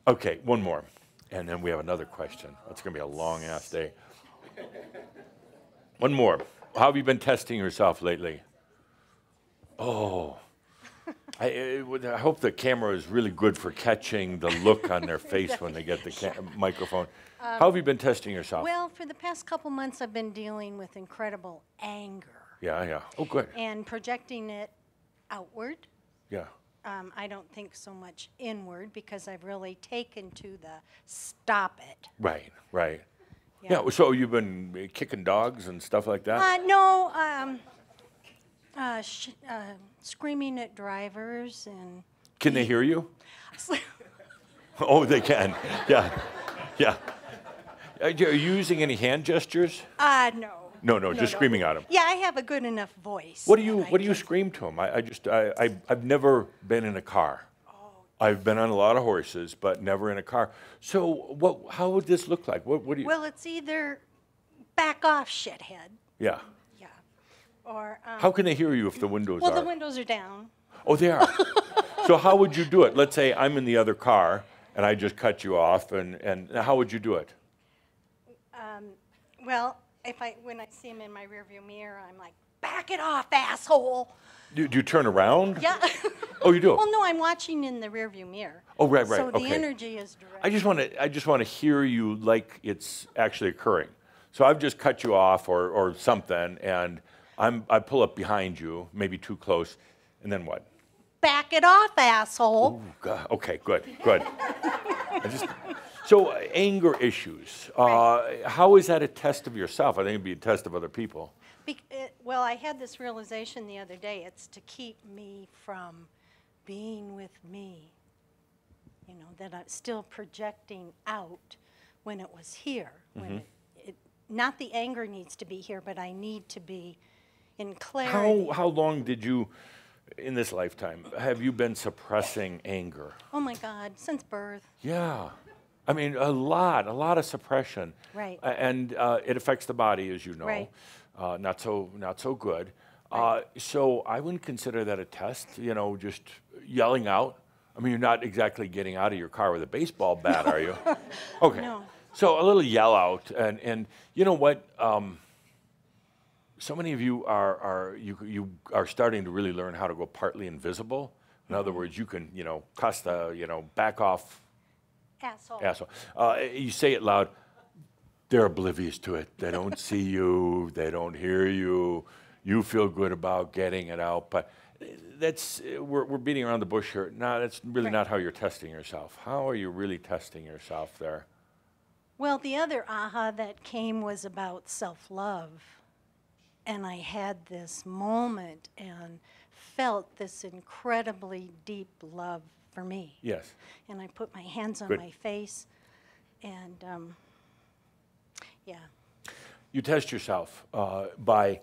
Okay, one more. And then we have another question. It's going to be a long-ass day. One more. How have you been testing yourself lately? Oh. I hope the camera is really good for catching the look on their face when they get the microphone. How have you been testing yourself? Well, for the past couple months, I've been dealing with incredible anger. Yeah. Oh, good. And projecting it outward. Yeah. I don't think so much inward because I've really taken to the stop it. Right. Yeah. So you've been kicking dogs and stuff like that? No, screaming at drivers and. Can they hear you? Oh, they can. Yeah. Are you using any hand gestures? No. No, just screaming at them. Yeah, I have a good enough voice. What do you scream to them? I've never been in a car. I've been on a lot of horses, but never in a car. So how would this look like? What do you? Well, it's either back off, shithead. Yeah. Yeah. Or. How can they hear you if the windows are? Well, the windows are down. Oh, they are. So how would you do it? Let's say I'm in the other car and I just cut you off, and how would you do it? Well, when I see him in my rearview mirror, I'm like, back it off, asshole. Do you turn around? Yeah. Oh, you do? Well, no, I'm watching in the rearview mirror. Oh, right. So Okay. the energy is direct. I just want to hear you like it's actually occurring. So I've just cut you off or something, and I pull up behind you, maybe too close, and then what? Back it off, asshole. Ooh, God. Okay, good. So anger issues. How is that a test of yourself? I think it'd be a test of other people. Well, I had this realization the other day. It's to keep me from being with me. That I'm still projecting out when it was here. When not the anger needs to be here, but I need to be in clarity. How long did you, in this lifetime, have you been suppressing anger? Oh my God, since birth. Yeah. I mean, a lot of suppression. Right. And it affects the body, as you know. Right. Not so good. Right. So I wouldn't consider that a test, just yelling out. I mean, you're not exactly getting out of your car with a baseball bat, are you? Okay. No. So a little yell out, and you know what? So many of you are starting to really learn how to go partly invisible. In other words, you can, cuss the, back off. Asshole. You say it loud. They're oblivious to it. They don't see you. They don't hear you. You feel good about getting it out, but we're beating around the bush here. No, that's really not how you're testing yourself. How are you really testing yourself there? Well, the other aha that came was about self-love. And I had this moment and felt this incredibly deep love for me. Yes. And I put my hands on Good. my face, and yeah. You test yourself by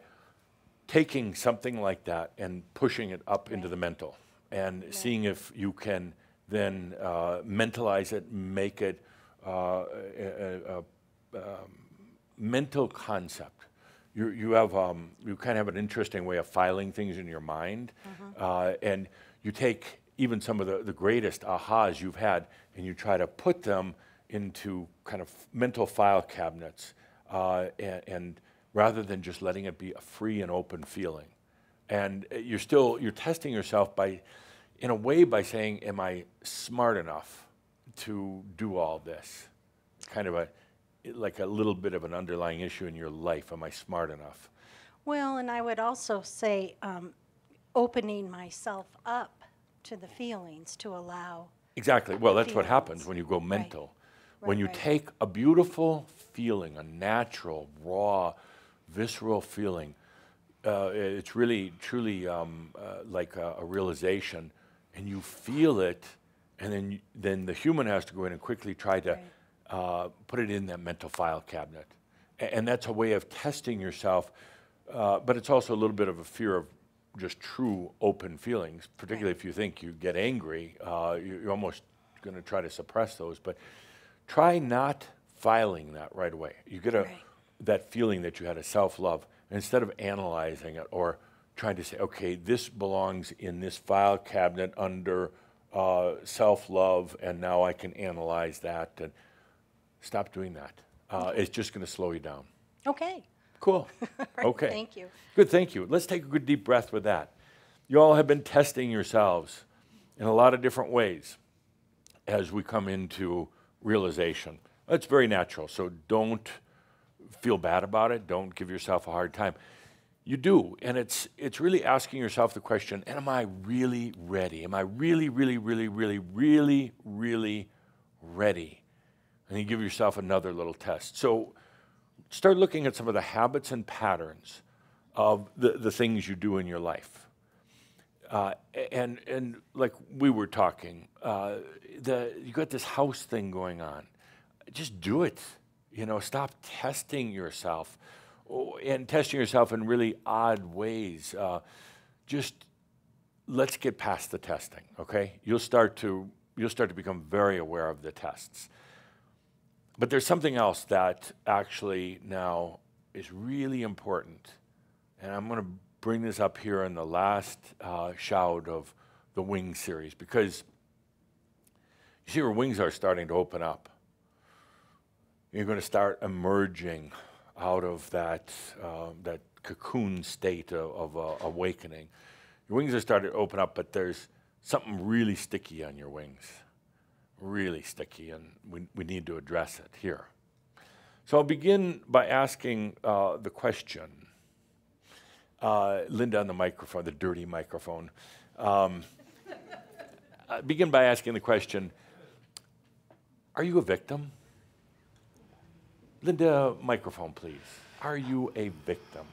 taking something like that and pushing it up into the mental and seeing if you can then mentalize it, make it a mental concept. You have you kind of have an interesting way of filing things in your mind, and you take even some of the greatest ahas you've had, and you try to put them into kind of mental file cabinets, and rather than just letting it be a free and open feeling. And you're testing yourself by, in a way, by saying, am I smart enough to do all this? Kind of like a little bit of an underlying issue in your life. Am I smart enough? Well, and I would also say opening myself up to the feelings to allow. Exactly. Well, the that's what happens feelings. when you go mental. When Right, you right. take a beautiful feeling, a natural, raw, visceral feeling, it's really, truly like a realization, and you feel it, and then the human has to go in and quickly try to put it in that mental file cabinet. And that's a way of testing yourself, but it's also a little bit of a fear of just true open feelings, particularly if you think you get angry, you're almost going to try to suppress those. But try not filing that right away. You get that feeling that you had a self-love, instead of analyzing it or trying to say, okay, this belongs in this file cabinet under self-love, and now I can analyze that. And stop doing that. It's just going to slow you down. Okay. Cool. Right, Okay. thank you. Good, thank you. Let's take a good deep breath with that. You all have been testing yourselves in a lot of different ways as we come into realization. That's very natural, so don't feel bad about it. Don't give yourself a hard time. You do, and it's really asking yourself the question, am I really ready? Am I really, really, really, really, really, really ready? And you give yourself another little test. So start looking at some of the habits and patterns of the things you do in your life. And like we were talking, you got this house thing going on. Just do it. Stop testing yourself and testing yourself in really odd ways. Just let's get past the testing, okay? You'll start to become very aware of the tests. But there's something else that actually now is really important, and I'm going to bring this up here in the last shout of the Wings series, because you see your wings are starting to open up. You're going to start emerging out of that cocoon state of awakening. Your wings are starting to open up, but there's something really sticky on your wings. Really sticky, and we need to address it here. So I'll begin by asking the question. Linda on the microphone, the dirty microphone. Begin by asking the question, are you a victim? Linda, microphone, please. Are you a victim?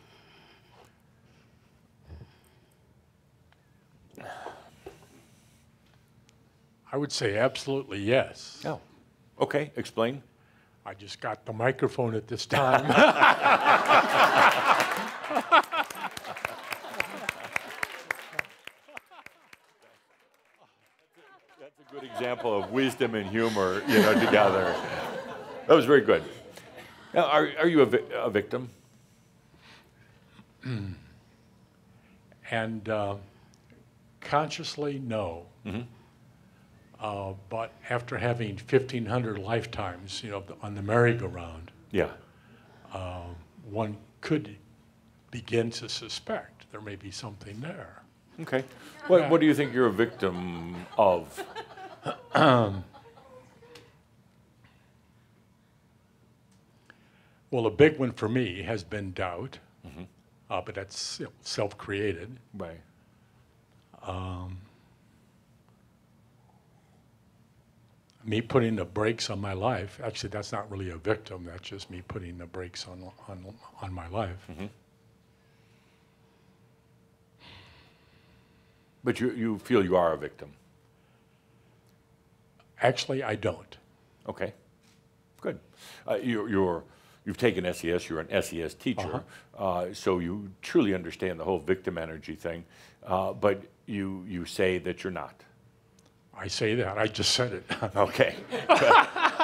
I would say absolutely yes. Oh, okay. Explain. I just got the microphone at this time. That's a good example of wisdom and humor, together. That was very good. Now, are you a victim? And consciously, no. Mm-hmm. But after having 1,500 lifetimes, on the merry-go-round, Yeah. one could begin to suspect there may be something there. Okay. What do you think you're a victim of? Well, a big one for me has been doubt, Mm-hmm. but that's self-created. Right. Me putting the brakes on my life, actually that's not really a victim, that's just me putting the brakes on my life. Mm-hmm. But you feel you are a victim. Actually, I don't. Okay, good. You've taken SES, you're an SES teacher, so you truly understand the whole victim energy thing, but you say that you're not. I say that. I just said it. Okay, good.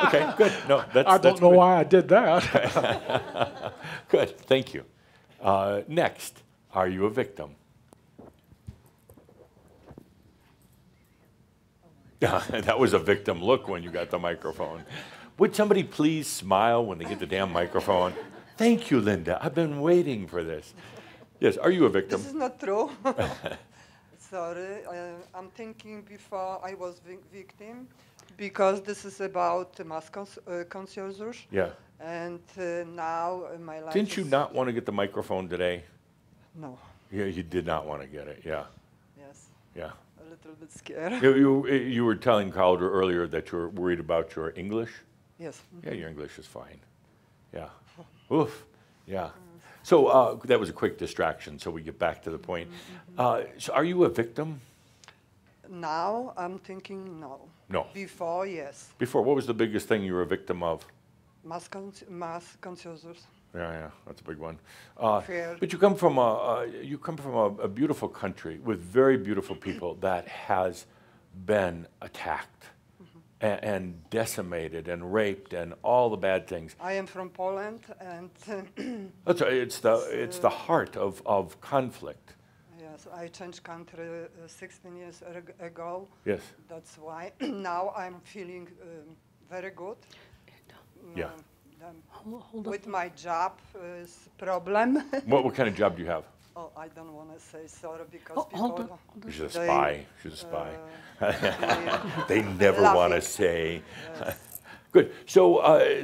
Okay, good. No, I don't know why I did that. Good, thank you. Next, are you a victim? That was a victim look when you got the microphone. Would somebody please smile when they get the damn microphone? Thank you, Linda. I've been waiting for this. Yes, are you a victim? This is not true. Sorry, I'm thinking before I was victim, because this is about mass consumers. Yeah. And now my life Didn't you is- not want to get the microphone today? No. Yeah, you did not want to get it, yeah. Yes. Yeah. A little bit scared. You were telling Calder earlier that you were worried about your English? Yes. Yeah, your English is fine. Yeah. Oof. Yeah. So that was a quick distraction, so we get back to the point. So are you a victim? Now I'm thinking no. No. Before, yes. Before, what was the biggest thing you were a victim of? Mass consumers. Yeah, that's a big one. Fair. But you come from a beautiful country with very beautiful people that has been attacked and decimated and raped and all the bad things. I am from Poland, and That's right. It's the heart of conflict. yes, I changed country 16 years ago. Yes. That's why now I'm feeling very good. Yeah. Hold With my job is problem. What kind of job do you have? Oh, I don't want to say sorry because Oh, people. hold on. She's a They, spy. She's a spy. they- They never laughing. want to say. Good. So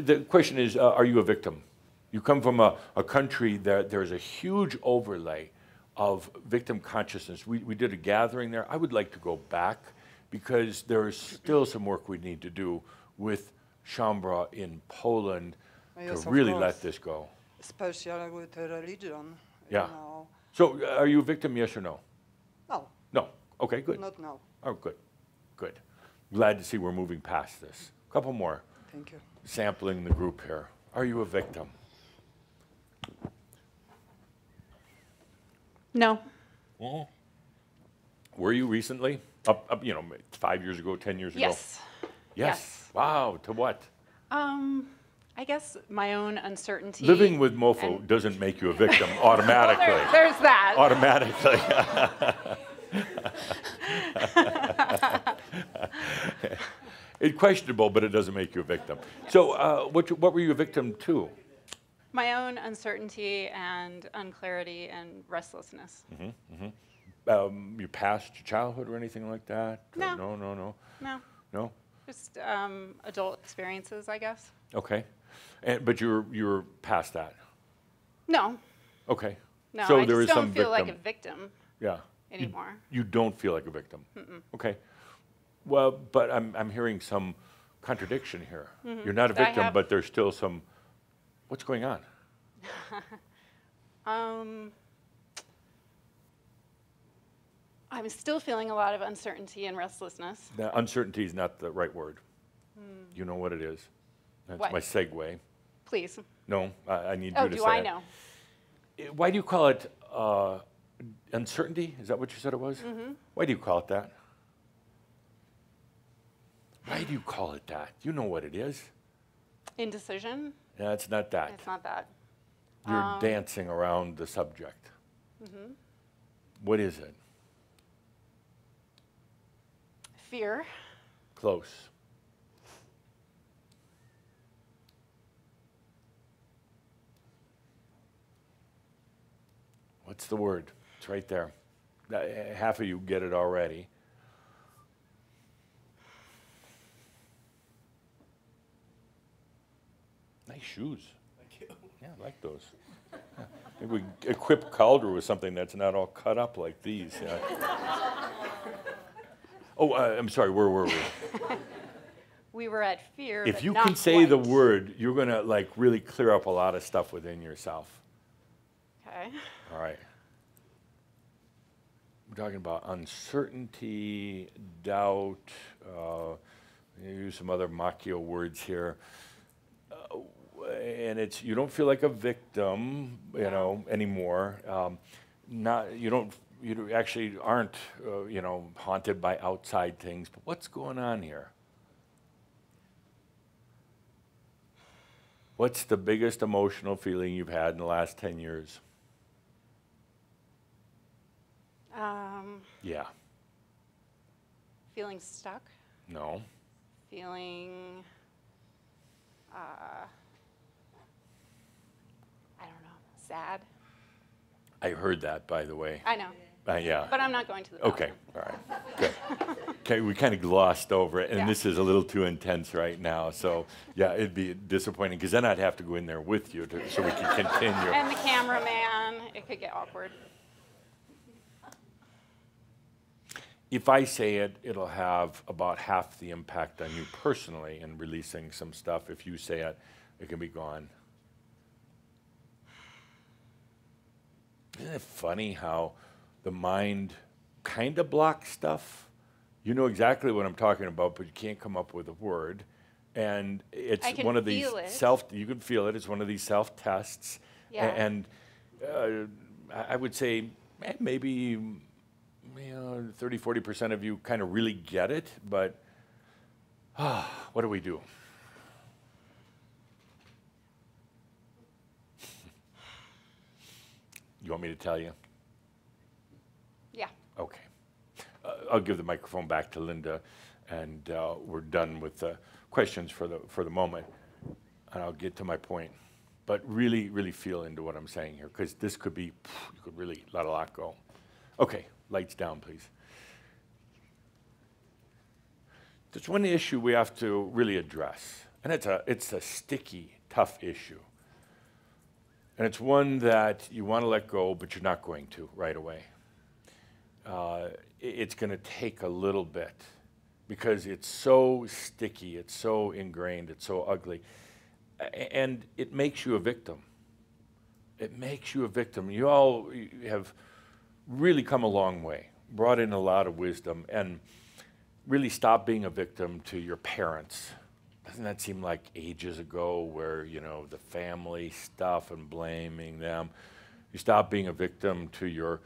the question is, are you a victim? You come from a country that there's a huge overlay of victim consciousness. We did a gathering there. I would like to go back because there is still some work we need to do with Shambra in Poland Yes, to of really course. let this go. Especially with religion. Yeah. You know. So are you a victim, yes or no? No, No. Okay, good. not now. Oh, good. Good. Glad to see we're moving past this. A couple more. Thank you. Sampling the group here. Are you a victim? No. Were you recently? Up, 5 years ago, 10 years ago? Yes. Yes. Wow. To what? I guess my own uncertainty. Living with mofo and- doesn't make you a victim automatically. There's that. Automatically. It's questionable, but it doesn't make you a victim. So what were you a victim to? My own uncertainty and unclarity and restlessness. Your past, your childhood or anything like that? No. No. No. No? Just adult experiences, I guess. Okay. But you're past that? No. Okay. No, So I there just is don't some feel like a victim. victim Yeah. anymore. You don't feel like a victim? Okay. Well, but I'm hearing some contradiction here. You're not a I victim, have- but there's still some, what's going on? I'm still feeling a lot of uncertainty and restlessness. Now, uncertainty is not the right word. You know what it is? That's What? my segue. Please. No, I need Oh, you to do say I it. know? Why do you call it uncertainty? Is that what you said it was? Why do you call it that? Why do you call it that? You know what it is. Indecision? Yeah, it's not that. It's not that. You're dancing around the subject. What is it? Fear. Close. What's the word? It's right there. Half of you get it already. Nice shoes. Thank you. Yeah, I like those. Yeah. Maybe we equip Calder with something that's not all cut up like these. Yeah. Oh, I'm sorry, where were we? We were at fear. If but you not can say the quite. word, you're going to like really clear up a lot of stuff within yourself. Okay. All right. we're talking about uncertainty, doubt, use some other Macchio words here. And it's, you don't feel like a victim, you know, anymore. You actually aren't, you know, haunted by outside things. But what's going on here? What's the biggest emotional feeling you've had in the last 10 years? Yeah. Feeling stuck. No. Feeling, I don't know, sad. I heard that, by the way. I know. Yeah. But I'm not going to the Okay, bathroom. all right, good. Okay, we kind of glossed over it, and Yeah. this is a little too intense right now. So, yeah, it'd be disappointing, because then I'd have to go in there with you so we can continue. And the cameraman, it could get awkward. If I say it, it'll have about half the impact on you personally in releasing some stuff. If you say it, it can be gone. Isn't it funny how the mind kind of blocks stuff? You know exactly what I'm talking about, but you can't come up with a word. And it's I can one of these feel it. you can feel it. It's one of these self-tests. Yeah. And I would say maybe 30, 40% of you kind of really get it, but what do we do? You want me to tell you? Yeah. Okay. I'll give the microphone back to Linda, and we're done with the questions for the moment, and I'll get to my point. But really, really feel into what I'm saying here, because this could be, you could really let a lot go. Okay, lights down, please. There's one issue we have to really address, and it's a sticky, tough issue. And it's one that you want to let go, but you're not going to right away. It's going to take a little bit, because it's so sticky, it's so ingrained, it's so ugly. And it makes you a victim. It makes you a victim. You all have really come a long way, brought in a lot of wisdom, and really stopped being a victim to your parents. Doesn't that seem like ages ago, where, you know, the family stuff and blaming them? You stop being a victim to your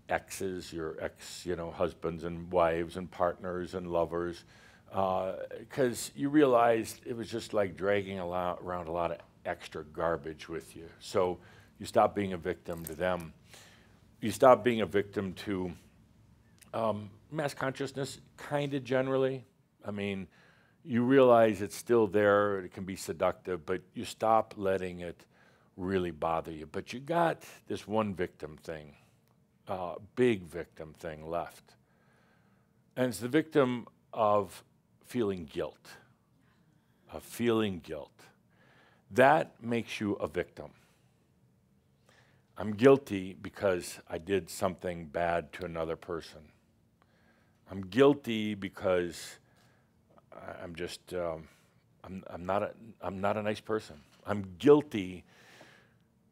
exes, your ex, husbands and wives and partners and lovers, because you realized it was just like dragging around a lot of extra garbage with you. So you stop being a victim to them. You stop being a victim to mass consciousness, kind of generally. I mean, you realize it's still there, it can be seductive, but you stop letting it really bother you. But you got this one victim thing, big victim thing left. And it's the victim of feeling guilt, That makes you a victim. I'm guilty because I did something bad to another person. I'm guilty because I'm just, I'm not a nice person. I'm guilty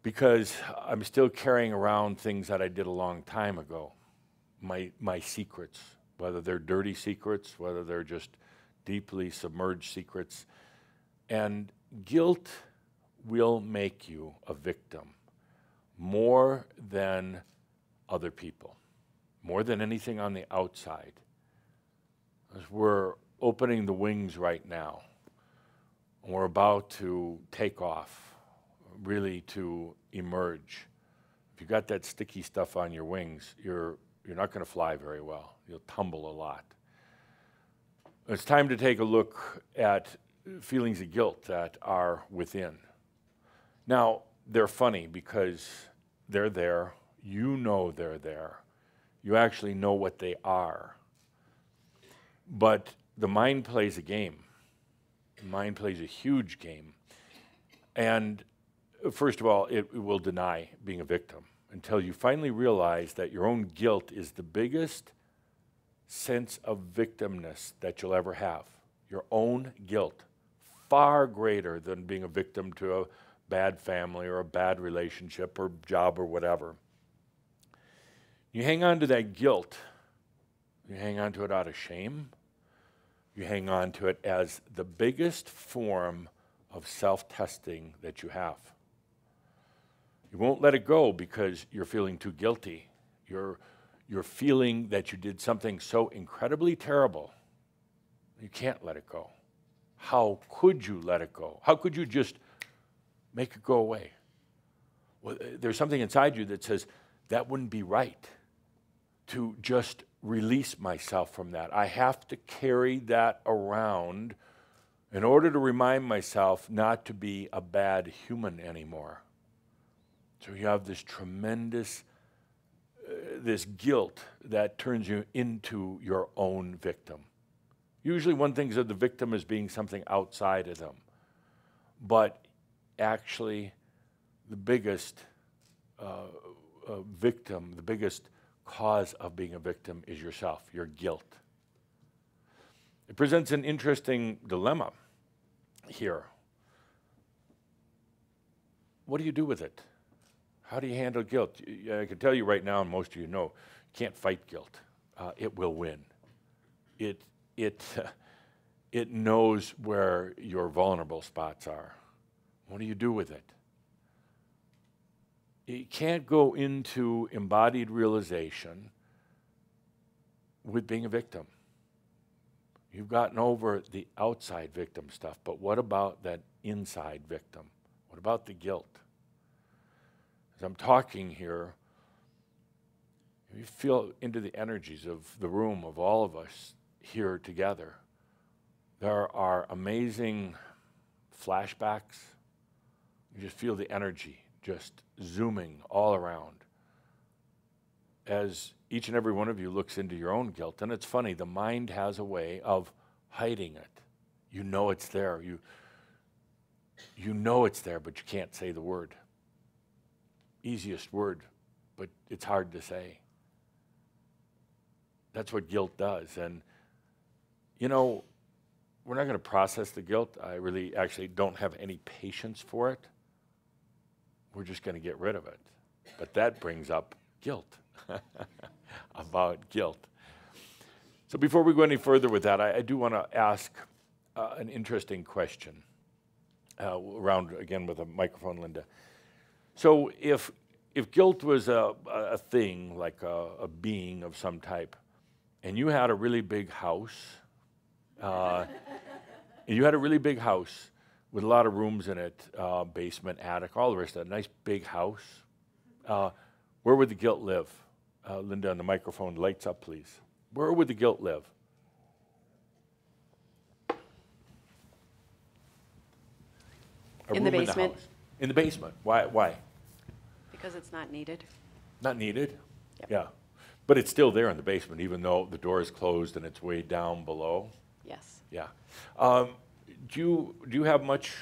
because I'm still carrying around things that I did a long time ago, my secrets, whether they're dirty secrets, whether they're just deeply submerged secrets. And guilt will make you a victim more than other people, more than anything on the outside. As we're opening the wings right now, and we're about to take off, really to emerge. If you got that sticky stuff on your wings, you're not going to fly very well. You'll tumble a lot. It's time to take a look at feelings of guilt that are within. Now, they're funny because they're there. You know they're there. You actually know what they are. But the mind plays a game. The mind plays a huge game. And first of all, it will deny being a victim until you finally realize that your own guilt is the biggest sense of victimness that you'll ever have. Your own guilt, far greater than being a victim to a bad family or a bad relationship or job or whatever. You hang on to that guilt. You hang on to it out of shame. You hang on to it as the biggest form of self-testing that you have. You won't let it go because you're feeling too guilty. You're feeling that you did something so incredibly terrible. You can't let it go. How could you let it go? How could you just make it go away? Well, there's something inside you that says, that wouldn't be right to just release myself from that. I have to carry that around in order to remind myself not to be a bad human anymore. So you have this tremendous, this guilt that turns you into your own victim. Usually one thinks of the victim as being something outside of them. But actually, the biggest victim, the biggest cause of being a victim is yourself, your guilt. It presents an interesting dilemma here. What do you do with it? How do you handle guilt? I can tell you right now, and most of you know, you can't fight guilt. It will win. It knows where your vulnerable spots are. What do you do with it? You can't go into embodied realization with being a victim. You've gotten over the outside victim stuff, but what about that inside victim? What about the guilt? As I'm talking here, you feel into the energies of the room, of all of us here together. There are amazing flashbacks. You just feel the energy just zooming all around as each and every one of you looks into your own guilt. And it's funny, the mind has a way of hiding it. You know it's there. You know it's there, but you can't say the word. Easiest word, but it's hard to say. That's what guilt does. And, you know, we're not going to process the guilt. I really actually don't have any patience for it. We're just going to get rid of it. But that brings up guilt, about guilt. So before we go any further with that, I do want to ask an interesting question around, again, with a microphone, Linda. So if guilt was a thing, like a being of some type, and you had a really big house, with a lot of rooms in it, basement, attic, all the rest of that, nice big house, where would the guilt live? Linda, on the microphone, lights up, please. Where would the guilt live? In the basement. In the basement. Why? Because it's not needed. Not needed? Yep. Yeah. But it's still there in the basement, even though the door is closed and it's way down below? Yes. Yeah. Do you have much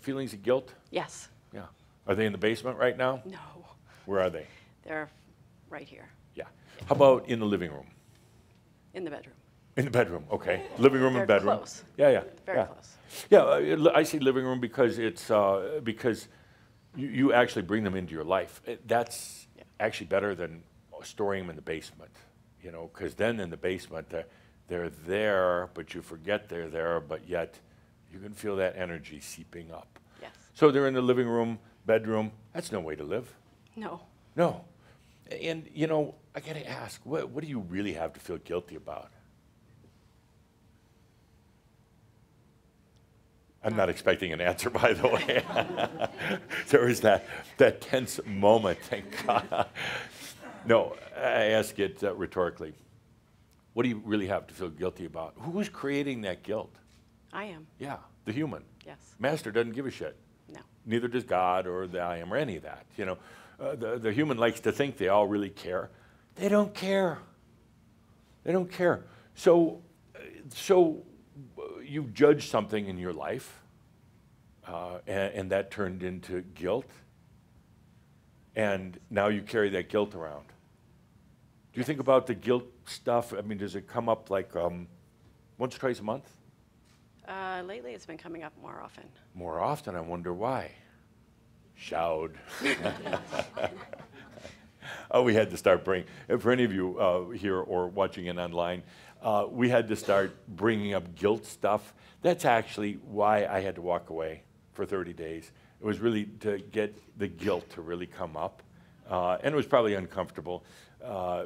feelings of guilt? Yes. Yeah. Are they in the basement right now? No. Where are they? They're right here. Yeah. How about in the living room? In the bedroom. In the bedroom, okay. Living room and They're bedroom. close. Yeah. Very close. Yeah, I see living room because it's because you actually bring them into your life. That's actually better than storing them in the basement, you know, because then in the basement they're there, but you forget they're there, but yet you can feel that energy seeping up. Yes. So they're in the living room, bedroom. That's no way to live. No. No. And, you know, I got to ask, what do you really have to feel guilty about? I'm not expecting an answer, by the way. There was that tense moment, thank God. No, I ask it rhetorically. What do you really have to feel guilty about? Who's creating that guilt? I am. Yeah, the human. Yes. Master doesn't give a shit. No. Neither does God or the I am or any of that. You know, the human likes to think they all really care. They don't care. They don't care. So you've judged something in your life, and that turned into guilt, and now you carry that guilt around. Do you think about the guilt stuff? I mean, does it come up like once or twice a month? Lately, it's been coming up more often. More often, I wonder why. Shout. We had to start bringing, for any of you here or watching it online, we had to start bringing up guilt stuff. That's actually why I had to walk away for 30 days. It was really to get the guilt to really come up. And it was probably uncomfortable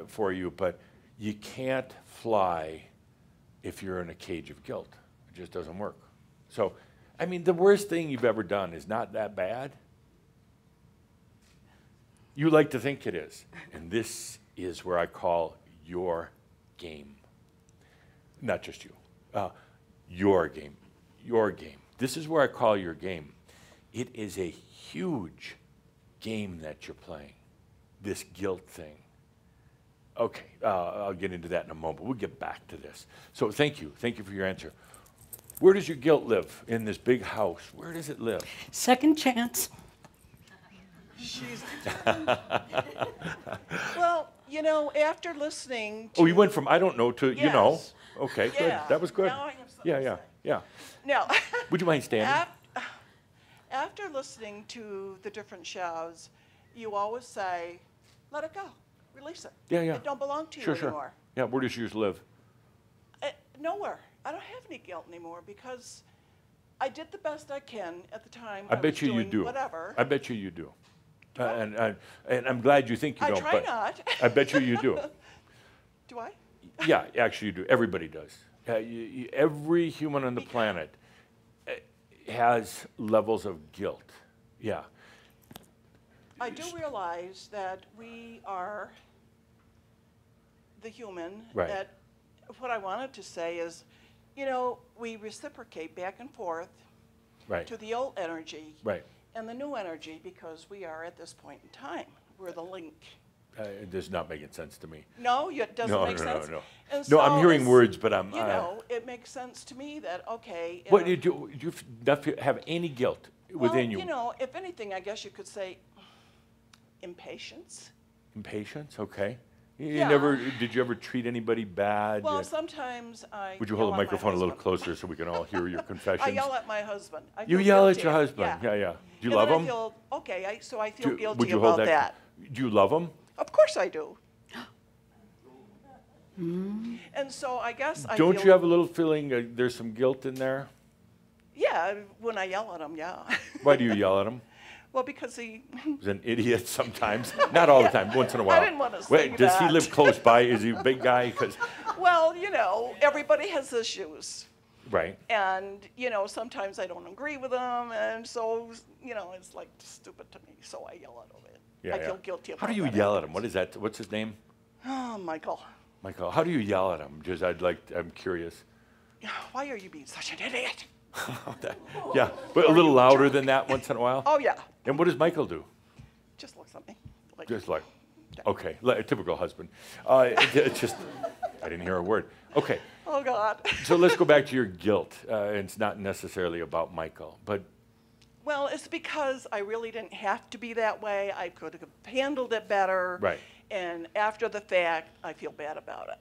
for you, but you can't fly if you're in a cage of guilt. It just doesn't work. So, I mean, the worst thing you've ever done is not that bad. You like to think it is. And this is where I call your game. Not just you. Your game. Your game. This is where I call your game. It is a huge game that you're playing. This guilt thing. Okay, I'll get into that in a moment. We'll get back to this. So thank you. Thank you for your answer. Where does your guilt live in this big house? Where does it live? Second chance. She's well, you know, after listening to... Oh, you went from I don't know to you know. Yes. Okay, good. Yeah. That was good. Now I have something to say. Yeah. No. Would you mind standing? After listening to the different shows, you always say, let it go, release it. Yeah. It don't belong to you Sure. anymore. Yeah, where does yours live? Nowhere. I don't have any guilt anymore because I did the best I can at the time. I bet was you doing do. Whatever. I bet you do. And I'm glad you think you I don't. try but not. I bet you do. Do I? Yeah, actually you do. Everybody does. Every human on the planet has levels of guilt. Yeah. I do realize that we are the human. Right. That what I wanted to say is, you know, we reciprocate back and forth Right. to the old energy Right. and the new energy because we are at this point in time. We're the link. It does not make sense to me. No, it doesn't make sense. No. And No, I'm so hearing it's, words, but I'm. You know, it makes sense to me that okay. What do you not have any guilt within you know, if anything, I guess you could say impatience. Impatience, okay. You Yeah. never did you ever treat anybody bad? Well, sometimes I. Would you yell hold the at my microphone a little husband. closer so we can all hear your confessions? I yell at my husband. I You feel yell at guilty. your husband. Yeah. Do you And love then him? I feel, okay, so I feel guilty would you about hold that. Do you love him? Of course I do. And so I guess I Don't feel, you have a little feeling there's some guilt in there? Yeah, when I yell at him, yeah. Why do you yell at him? Well, because he. He's an idiot sometimes. Not all the time. Once in a while. I didn't want to say Wait, does he that. live close by? Is he a big guy? 'Cause Well, you know, everybody has issues. right. And, you know, sometimes I don't agree with them. And so, you know, it's like stupid to me. So I yell at him. Yeah, I feel guilty about How do you that yell at him? afterwards. What is that? What's his name? Oh, Michael. Michael. How do you yell at him? Just I'm curious. Why are you being such an idiot? Yeah, but a little louder than that once in a while. Oh, yeah. And what does Michael do? Just looks at me. Like, Just like, okay, like a typical husband. It's just, I didn't hear a word. Okay, oh, God. so let's go back to your guilt. It's not necessarily about Michael, but Well, it's because I really didn't have to be that way. I could have handled it better. Right. And after the fact, I feel bad about it.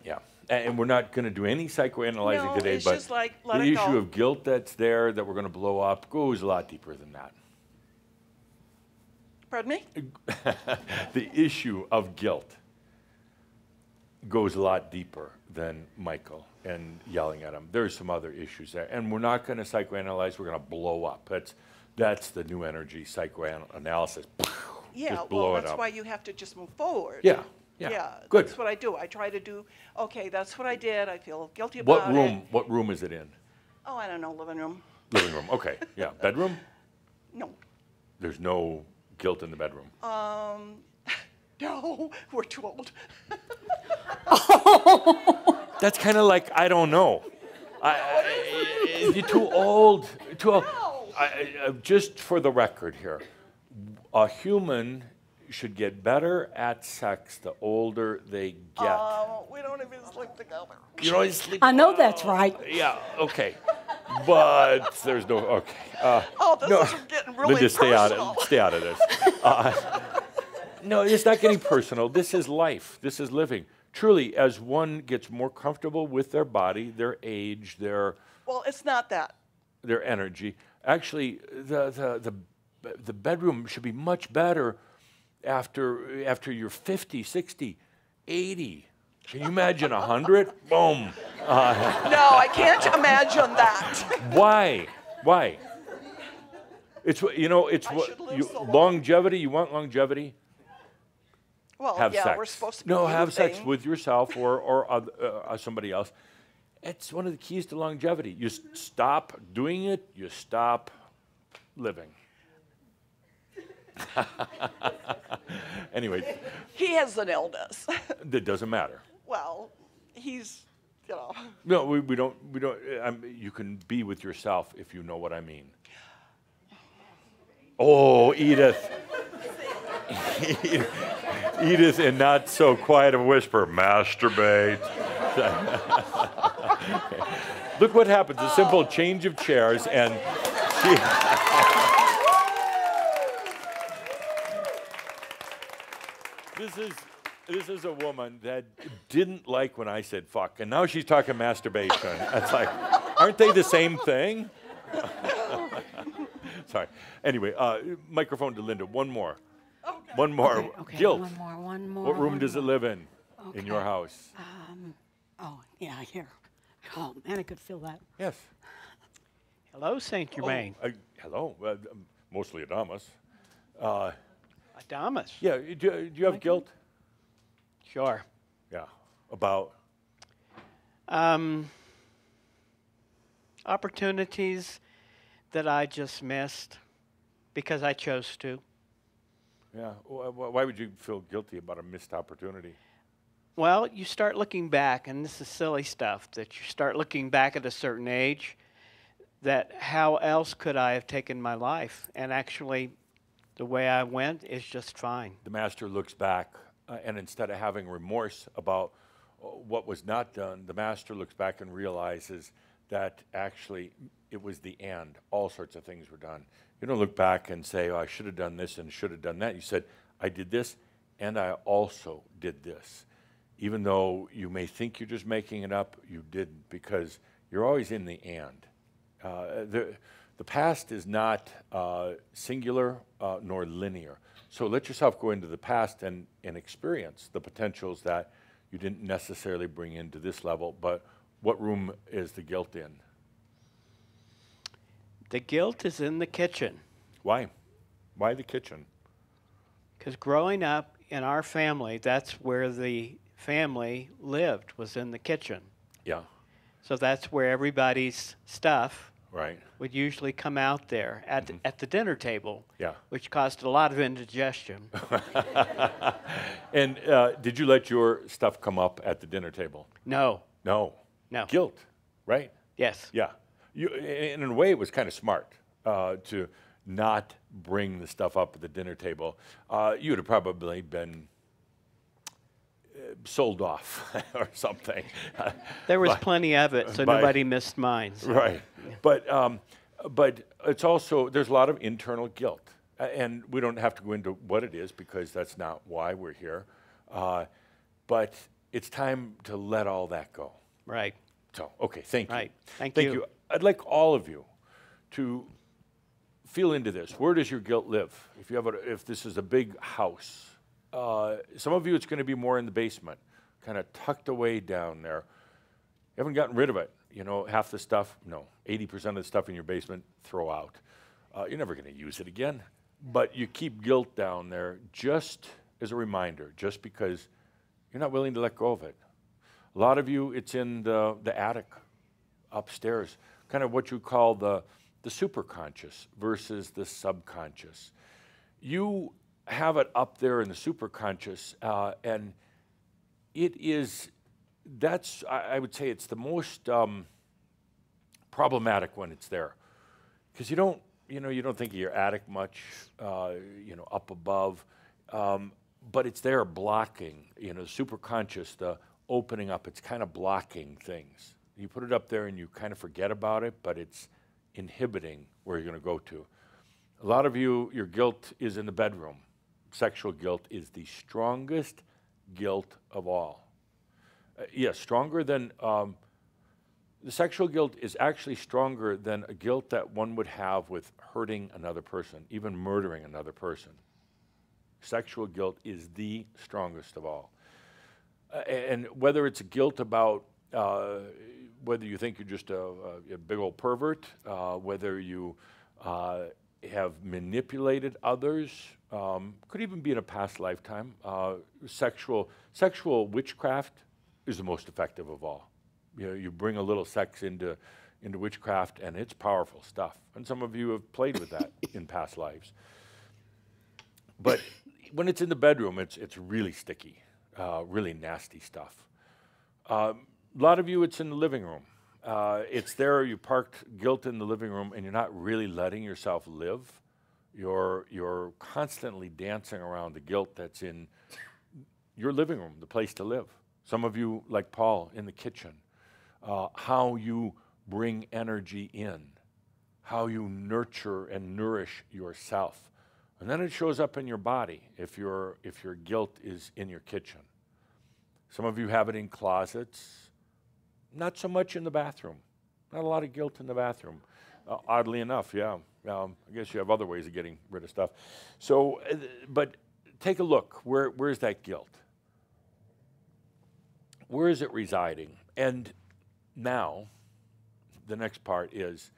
yeah. And we're not going to do any psychoanalyzing No, today, it's but just like, let the it issue go. of guilt that's there that we're going to blow up goes a lot deeper than that. Pardon me? The issue of guilt goes a lot deeper than Michael and yelling at him. There's some other issues there. And we're not going to psychoanalyze, we're going to blow up. That's the new energy psychoanalysis. Yeah, Just blow well, it that's up. why you have to just move forward. Yeah. Good. That's what I do. I try to do, okay, that's what I did. I feel guilty about it. What room is it in? Oh, I don't know, living room. Living room. Okay. Yeah. Bedroom? No. There's no guilt in the bedroom. No, we're too old. That's kind of like I don't know. You're too old. Too old. Just for the record here, a human should get better at sex the older they get. We don't even sleep together. You know, sleep. I know that's right. Yeah. Okay. But there's no. Okay. This is getting really Linda, stay personal. out of this. No, it's not getting personal. This is life. This is living. Truly, as one gets more comfortable with their body, their age, their Well, it's not that. energy. Actually, the bedroom should be much better after you're 50, 60, 80. Can you imagine 100? Boom. No, I can't imagine that. Why? Why? It's it's I what should live so long. longevity. You want longevity? Well, Have yeah, sex. we're supposed to be No, have sex moving. with yourself or somebody else. It's one of the keys to longevity. You stop doing it, you stop living. Anyway, He has an illness. that doesn't matter. Well, he's, you know. No, we don't. You can be with yourself if you know what I mean. Oh, Edith. Edith, in not so quiet a whisper, masturbate. Look what happens, a simple change of chairs, and she... This is a woman that didn't like when I said fuck, and now she's talking masturbation. It's like, aren't they the same thing? Sorry. Anyway, microphone to Linda. One more. Okay. One more. Okay, Guilt. one more. What room one does it more. live in your house? Oh, yeah, here. Oh, man, I could feel that. Yes. Hello, Saint Germain. Hello. Mostly Adamus. Adamus. Yeah. Do you have guilt? Sure. Yeah. About? Opportunities that I just missed because I chose to. Yeah. Why would you feel guilty about a missed opportunity? Well, you start looking back, and this is silly stuff, that you start looking back at a certain age, that how else could I have taken my life? And actually, the way I went is just fine. The master looks back, and instead of having remorse about what was not done, the master looks back and realizes that actually it was the end. All sorts of things were done. You don't look back and say, oh, I should have done this and should have done that. You said, I did this, and I also did this. Even though you may think you're just making it up, you didn't, because you're always in the and. The past is not singular nor linear. So let yourself go into the past and experience the potentials that you didn't necessarily bring into this level. But what room is the guilt in? The guilt is in the kitchen. Why? Why the kitchen? Because growing up in our family, that's where the family lived, was in the kitchen. Yeah. So that's where everybody's stuff Right. would usually come out there at the dinner table, Yeah. which caused a lot of indigestion. And did you let your stuff come up at the dinner table? No. No. No. Guilt, right? Yes. Yeah. And in a way, it was kind of smart to not bring the stuff up at the dinner table. You would have probably been sold off or something. There was plenty of it, so nobody missed mine. So. Right. But it's also, there's a lot of internal guilt. And we don't have to go into what it is because that's not why we're here. But it's time to let all that go. Right. So, okay, thank you. Right. Thank you. I'd like all of you to feel into this. Where does your guilt live? If this is a big house, some of you it's going to be more in the basement, kind of tucked away down there. You haven't gotten rid of it. You know, half the stuff, no, 80% of the stuff in your basement, throw out. You're never going to use it again. But you keep guilt down there just as a reminder, just because you're not willing to let go of it. A lot of you, it's in the attic upstairs, kind of what you call the superconscious versus the subconscious. You have it up there in the superconscious, and it is, I would say it's the most problematic when it's there. Because you don't think of your attic much, up above, but it's there blocking, the superconscious, the opening up, it's kind of blocking things. You put it up there and you kind of forget about it, but it's inhibiting where you're going to go to. A lot of you, your guilt is in the bedroom. Sexual guilt is the strongest guilt of all. Yes, stronger than, the sexual guilt is actually stronger than a guilt that one would have with hurting another person, even murdering another person. Sexual guilt is the strongest of all. And whether it's guilt about whether you think you're just a big old pervert, whether you have manipulated others, could even be in a past lifetime. Sexual witchcraft is the most effective of all. You bring a little sex into witchcraft, and it's powerful stuff. And some of you have played with that in past lives. But when it's in the bedroom, it's really sticky, really nasty stuff. A lot of you, it's in the living room. It's there, you parked guilt in the living room, and you're not really letting yourself live. You're constantly dancing around the guilt that's in your living room, the place to live. Some of you, like Paul, in the kitchen. How you bring energy in, how you nurture and nourish yourself. And then it shows up in your body if your guilt is in your kitchen. Some of you have it in closets, not so much in the bathroom. Not a lot of guilt in the bathroom. Oddly enough, yeah. I guess you have other ways of getting rid of stuff. So, but take a look. Where's that guilt? Where is it residing? And now, the next part is,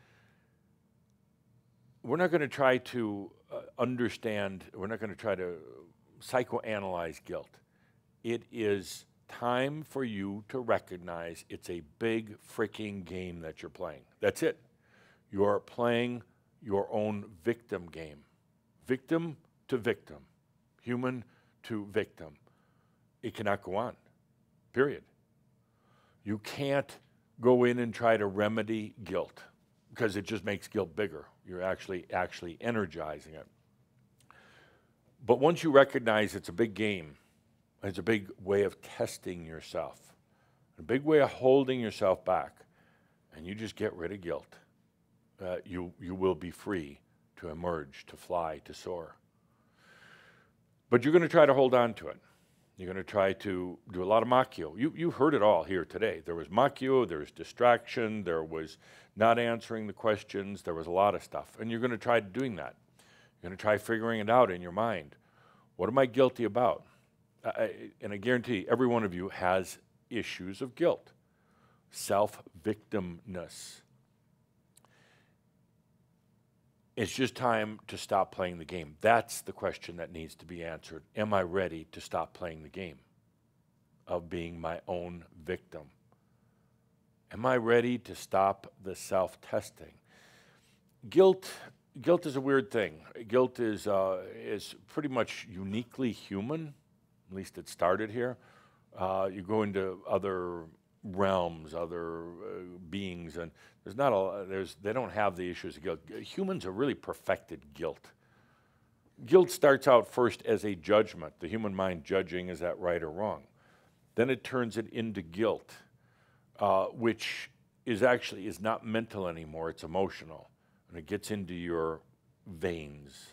we're not going to try to understand, we're not going to try to psychoanalyze guilt. It is time for you to recognize it's a big freaking game that you're playing. That's it. You're playing your own victim game. Victim to victim. Human to victim. It cannot go on. Period. You can't go in and try to remedy guilt because it just makes guilt bigger. You're actually energizing it. But once you recognize it's a big game, it's a big way of testing yourself, a big way of holding yourself back, and you just get rid of guilt, you will be free to emerge, to fly, to soar. But you're going to try to hold on to it. You're going to try to do a lot of machio. You heard it all here today. There was machio, there was distraction, there was not answering the questions, there was a lot of stuff. And you're going to try doing that. You're going to try figuring it out in your mind. What am I guilty about? And I guarantee every one of you has issues of guilt, self-victimness. It's just time to stop playing the game. That's the question that needs to be answered. Am I ready to stop playing the game of being my own victim? Am I ready to stop the self-testing? Guilt is a weird thing. Guilt is pretty much uniquely human. At least it started here. You go into other realms, other beings, and they don't have the issues of guilt. Humans are really perfected guilt. Guilt starts out first as a judgment, the human mind judging, is that right or wrong? Then it turns it into guilt, which is not mental anymore, it's emotional. And it gets into your veins,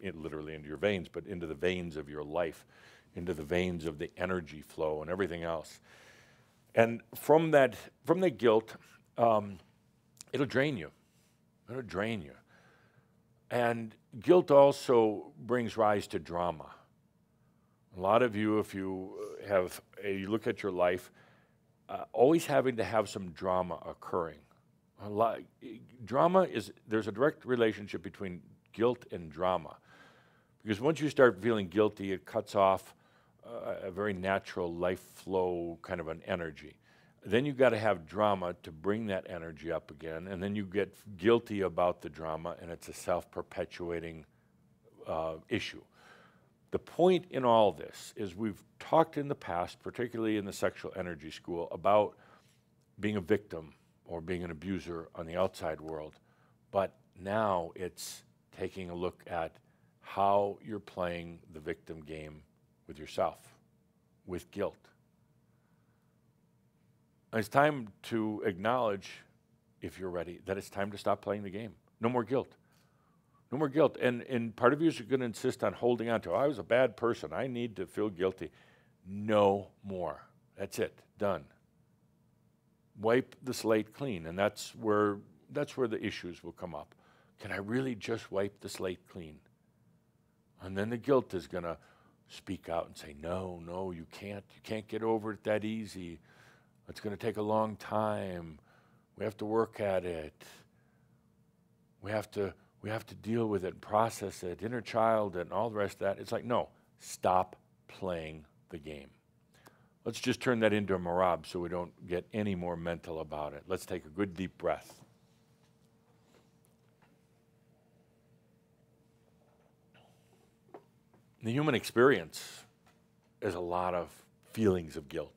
literally into your veins, but into the veins of your life, into the veins of the energy flow and everything else. And from that guilt, it'll drain you. It'll drain you. And guilt also brings rise to drama. A lot of you, if you look at your life, always having to have some drama occurring. There's a direct relationship between guilt and drama. Because once you start feeling guilty, it cuts off a very natural life flow kind of an energy. Then you've got to have drama to bring that energy up again, and then you get guilty about the drama, and it's a self-perpetuating issue. The point in all this is we've talked in the past, particularly in the sexual energy school, about being a victim or being an abuser on the outside world, but now it's taking a look at how you're playing the victim game with yourself, with guilt. And it's time to acknowledge, if you're ready, that it's time to stop playing the game. No more guilt. No more guilt. And part of you is going to insist on holding on to, I was a bad person, I need to feel guilty. No more. That's it. Done. Wipe the slate clean, and that's where the issues will come up. Can I really just wipe the slate clean? And then the guilt is going to speak out and say, no, no, you can't get over it that easy. It's going to take a long time. We have to work at it. We have to deal with it and process it, inner child and all the rest of that. It's like, no, stop playing the game. Let's just turn that into a marab so we don't get any more mental about it. Let's take a good deep breath. The human experience is a lot of feelings of guilt.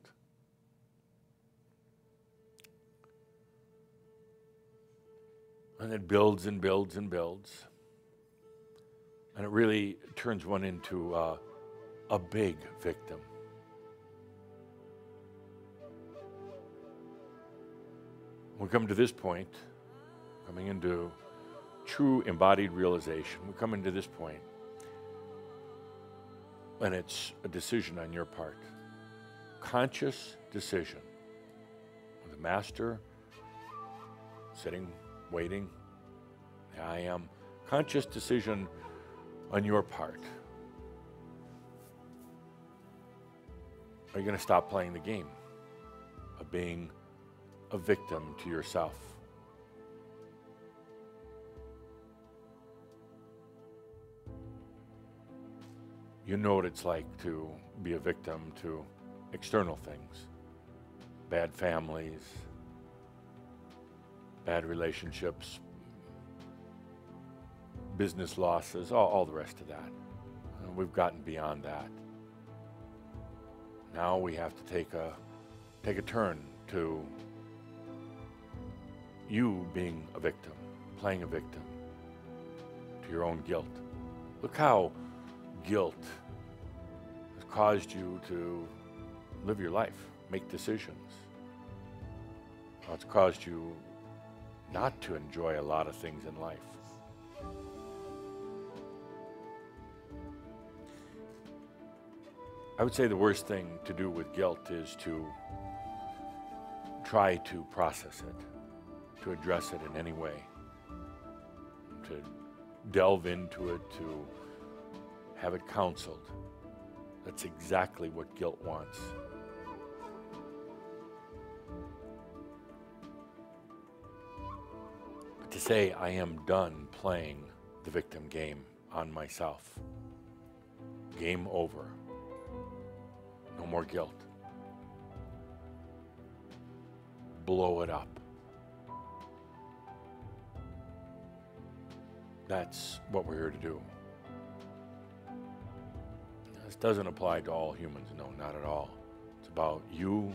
And it builds and builds and builds. And it really turns one into a big victim. We come to this point, coming into true embodied realization, we come into this point, and it's a decision on your part. Conscious decision. The master, sitting, waiting, the I am. Conscious decision on your part. Are you going to stop playing the game of being a victim to yourself? You know what it's like to be a victim to external things. Bad families, bad relationships, business losses, all the rest of that. We've gotten beyond that. Now we have to take a turn to you being a victim, playing a victim to your own guilt. Look how guilt has caused you to live your life, make decisions. It's caused you not to enjoy a lot of things in life. I would say the worst thing to do with guilt is to try to process it, to address it in any way, to delve into it, to have it counseled. That's exactly what guilt wants. But to say, I am done playing the victim game on myself. Game over. No more guilt. Blow it up. That's what we're here to do. This doesn't apply to all humans, no, not at all. It's about you,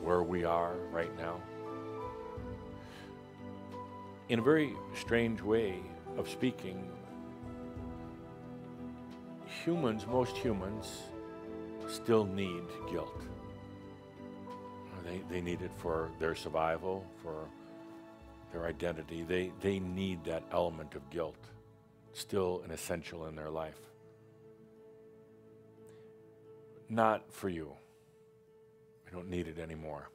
where we are right now. In a very strange way of speaking, humans, most humans, still need guilt. They need it for their survival, for their identity. They need that element of guilt, still an essential in their life. Not for you. You don't need it anymore.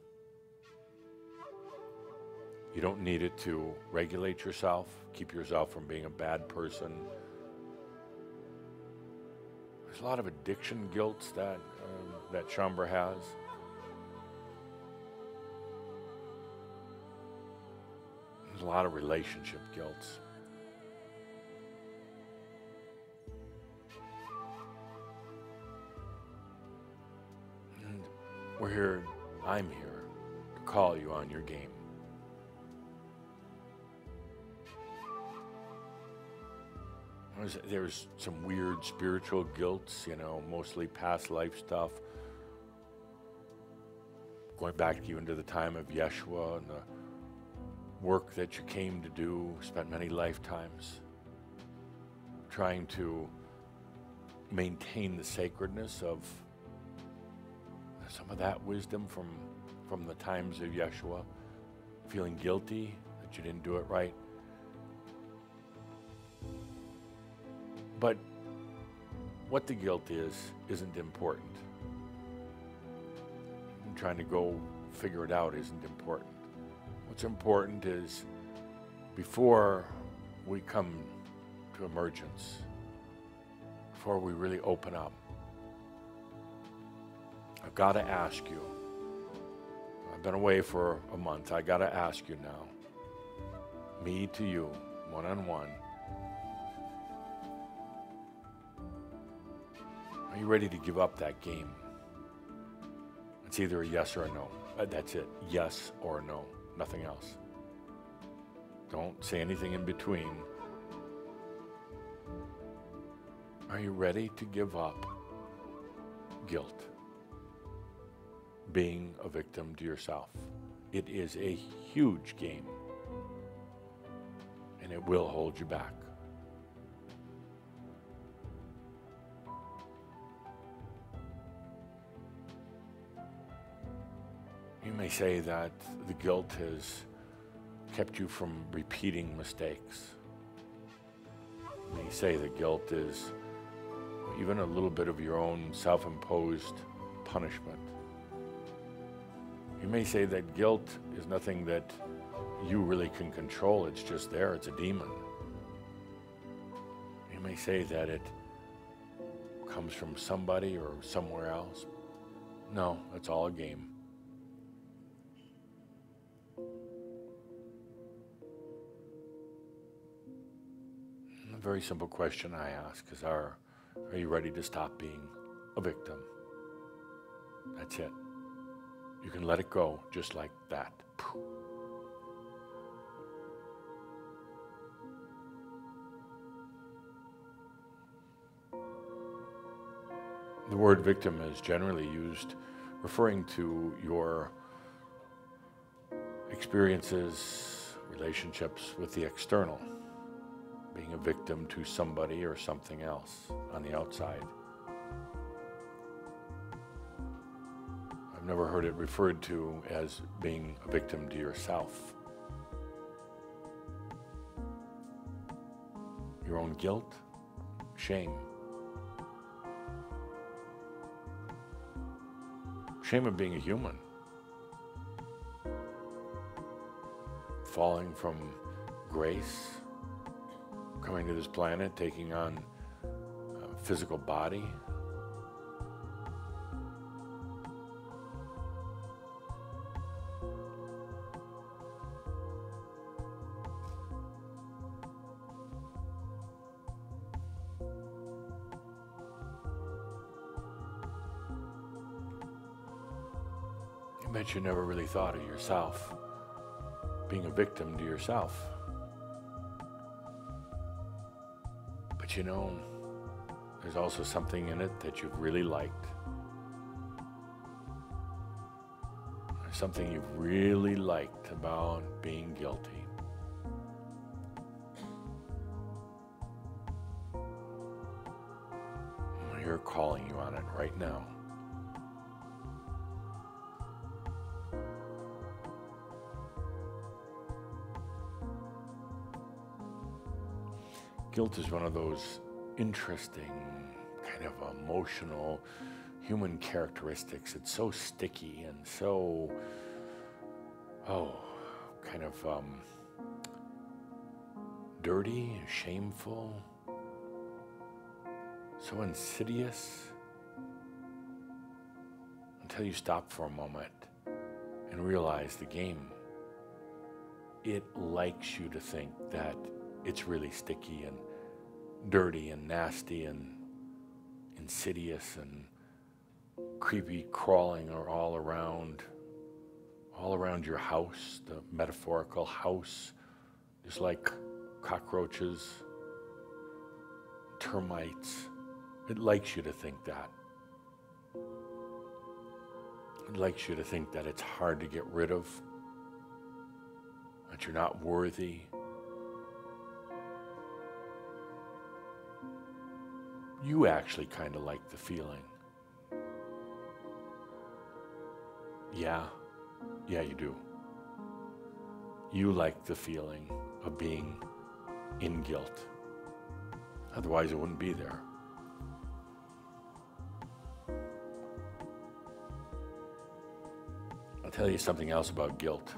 You don't need it to regulate yourself, keep yourself from being a bad person. There's a lot of addiction guilt that Shambra has. There's a lot of relationship guilt. And we're here, I'm here, to call you on your game. There's some weird spiritual guilt, mostly past life stuff. Going back even to the time of Yeshua and the work that you came to do, spent many lifetimes trying to maintain the sacredness of some of that wisdom from the times of Yeshua, feeling guilty that you didn't do it right. But what the guilt is isn't important. Trying to go figure it out isn't important. What's important is before we come to emergence, before we really open up, I've got to ask you. I've been away for a month. I got to ask you now. Me to you, one-on-one. Are you ready to give up that game? It's either a yes or a no. That's it. Yes or no. Nothing else. Don't say anything in between. Are you ready to give up guilt? Being a victim to yourself. It is a huge game. And it will hold you back. You may say that the guilt has kept you from repeating mistakes. You may say the guilt is even a little bit of your own self-imposed punishment. You may say that guilt is nothing that you really can control. It's just there. It's a demon. You may say that it comes from somebody or somewhere else. No, it's all a game. A very simple question I ask is, are you ready to stop being a victim? That's it. You can let it go just like that. The word victim is generally used referring to your experiences, relationships with the external, being a victim to somebody or something else on the outside. I've never heard it referred to as being a victim to yourself. Your own guilt, shame. Shame of being a human. Falling from grace, coming to this planet, taking on a physical body. I bet you never really thought of yourself being a victim to yourself. But you know, there's also something in it that you've really liked. There's something you've really liked about being guilty. I'm here calling you on it right now. Guilt is one of those interesting, kind of emotional human characteristics. It's so sticky and so, kind of dirty, shameful, so insidious, until you stop for a moment and realize the game. It likes you to think that it's really sticky and dirty and nasty and insidious and creepy, crawling all around your house, the metaphorical house, just like cockroaches, termites. It likes you to think that. It likes you to think that it's hard to get rid of, that you're not worthy. You actually kind of like the feeling. Yeah, you do. You like the feeling of being in guilt. Otherwise, it wouldn't be there. I'll tell you something else about guilt,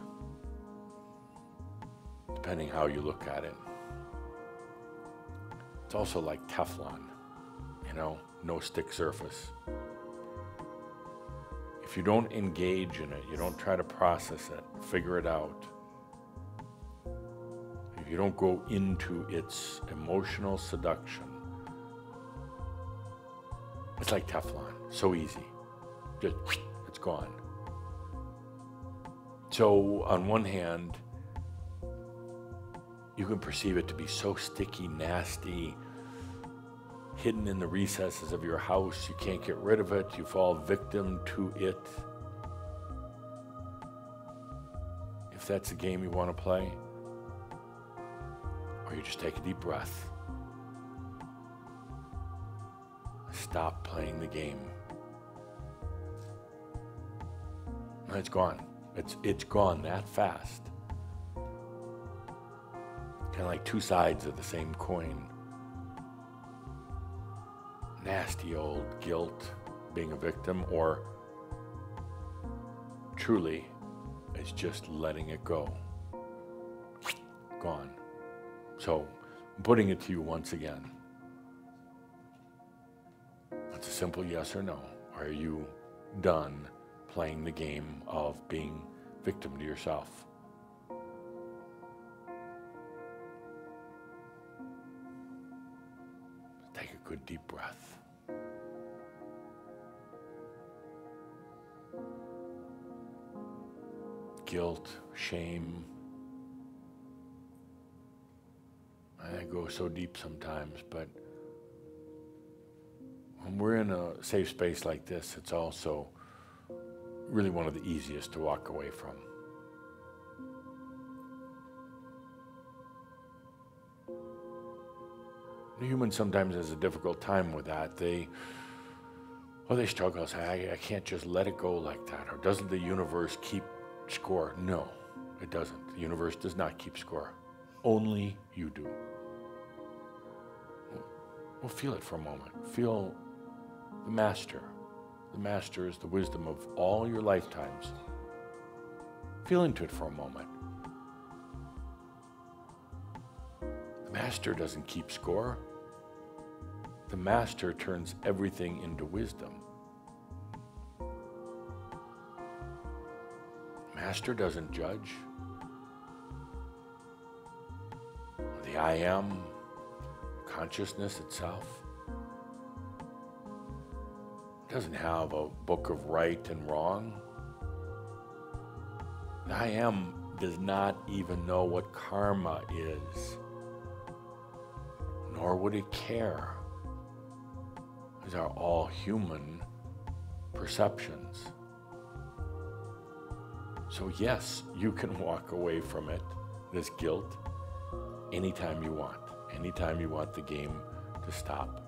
depending how you look at it. It's also like Teflon. no stick surface. If you don't engage in it, you don't try to process it, figure it out, if you don't go into its emotional seduction, it's like Teflon, so easy. Just, it's gone. So on one hand, you can perceive it to be so sticky, nasty, hidden in the recesses of your house. You can't get rid of it. You fall victim to it. If that's the game you want to play, or you just take a deep breath. Stop playing the game. And it's gone. It's gone that fast. Kind of like two sides of the same coin. Nasty old guilt, being a victim, or truly it's just letting it go. Gone. So I'm putting it to you once again. It's a simple yes or no. Are you done playing the game of being victim to yourself? Take a good deep breath. Guilt, shame. I go so deep sometimes, but when we're in a safe space like this, it's also really one of the easiest to walk away from. The human sometimes has a difficult time with that. They struggle, say, I can't just let it go like that. Or doesn't the universe keep score? No, it doesn't. The universe does not keep score. Only you do. Well, feel it for a moment. Feel the master. The master is the wisdom of all your lifetimes. Feel into it for a moment. The master doesn't keep score. The master turns everything into wisdom. Master doesn't judge. The I am, consciousness itself, doesn't have a book of right and wrong. The I am does not even know what karma is, nor would it care. These are all human perceptions. So yes, you can walk away from it, this guilt, anytime you want the game to stop.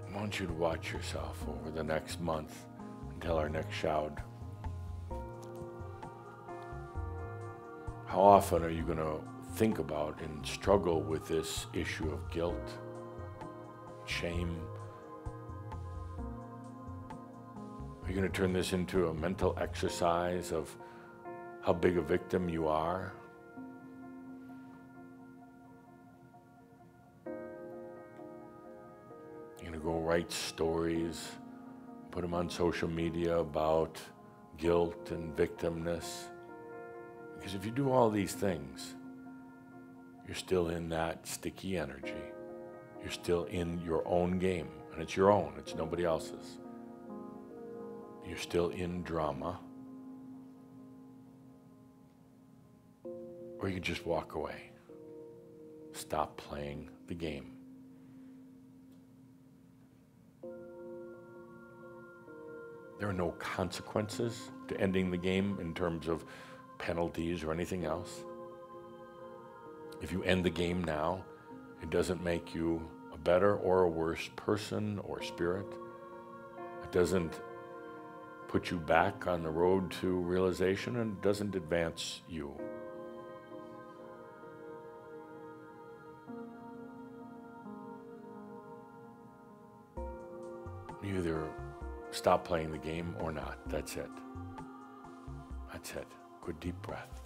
I want you to watch yourself over the next month until our next shout. How often are you going to think about and struggle with this issue of guilt, shame? Are you going to turn this into a mental exercise of how big a victim you are? You're going to go write stories, put them on social media about guilt and victimness? Because if you do all these things, you're still in that sticky energy. You're still in your own game, and it's your own, it's nobody else's. You're still in drama. Or you can just walk away. Stop playing the game. There are no consequences to ending the game in terms of penalties or anything else. If you end the game now, it doesn't make you a better or a worse person or spirit. It doesn't put you back on the road to realization, and it doesn't advance you. You either stop playing the game or not. That's it. That's it. Good deep breath.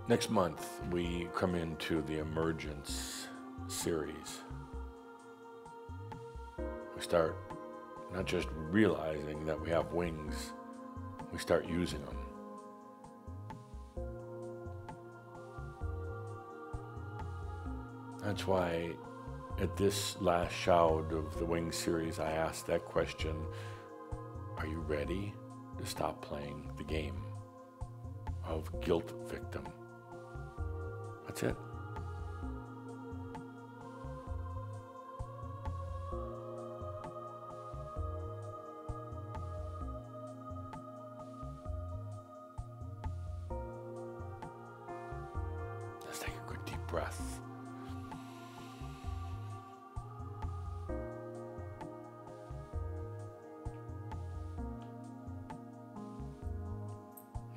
Next month, we come into the Emergence series. We start not just realizing that we have wings, we start using them. That's why at this last shout of the Wings series, I asked that question, are you ready to stop playing the game of guilt victim? That's it. Let's take a good deep breath.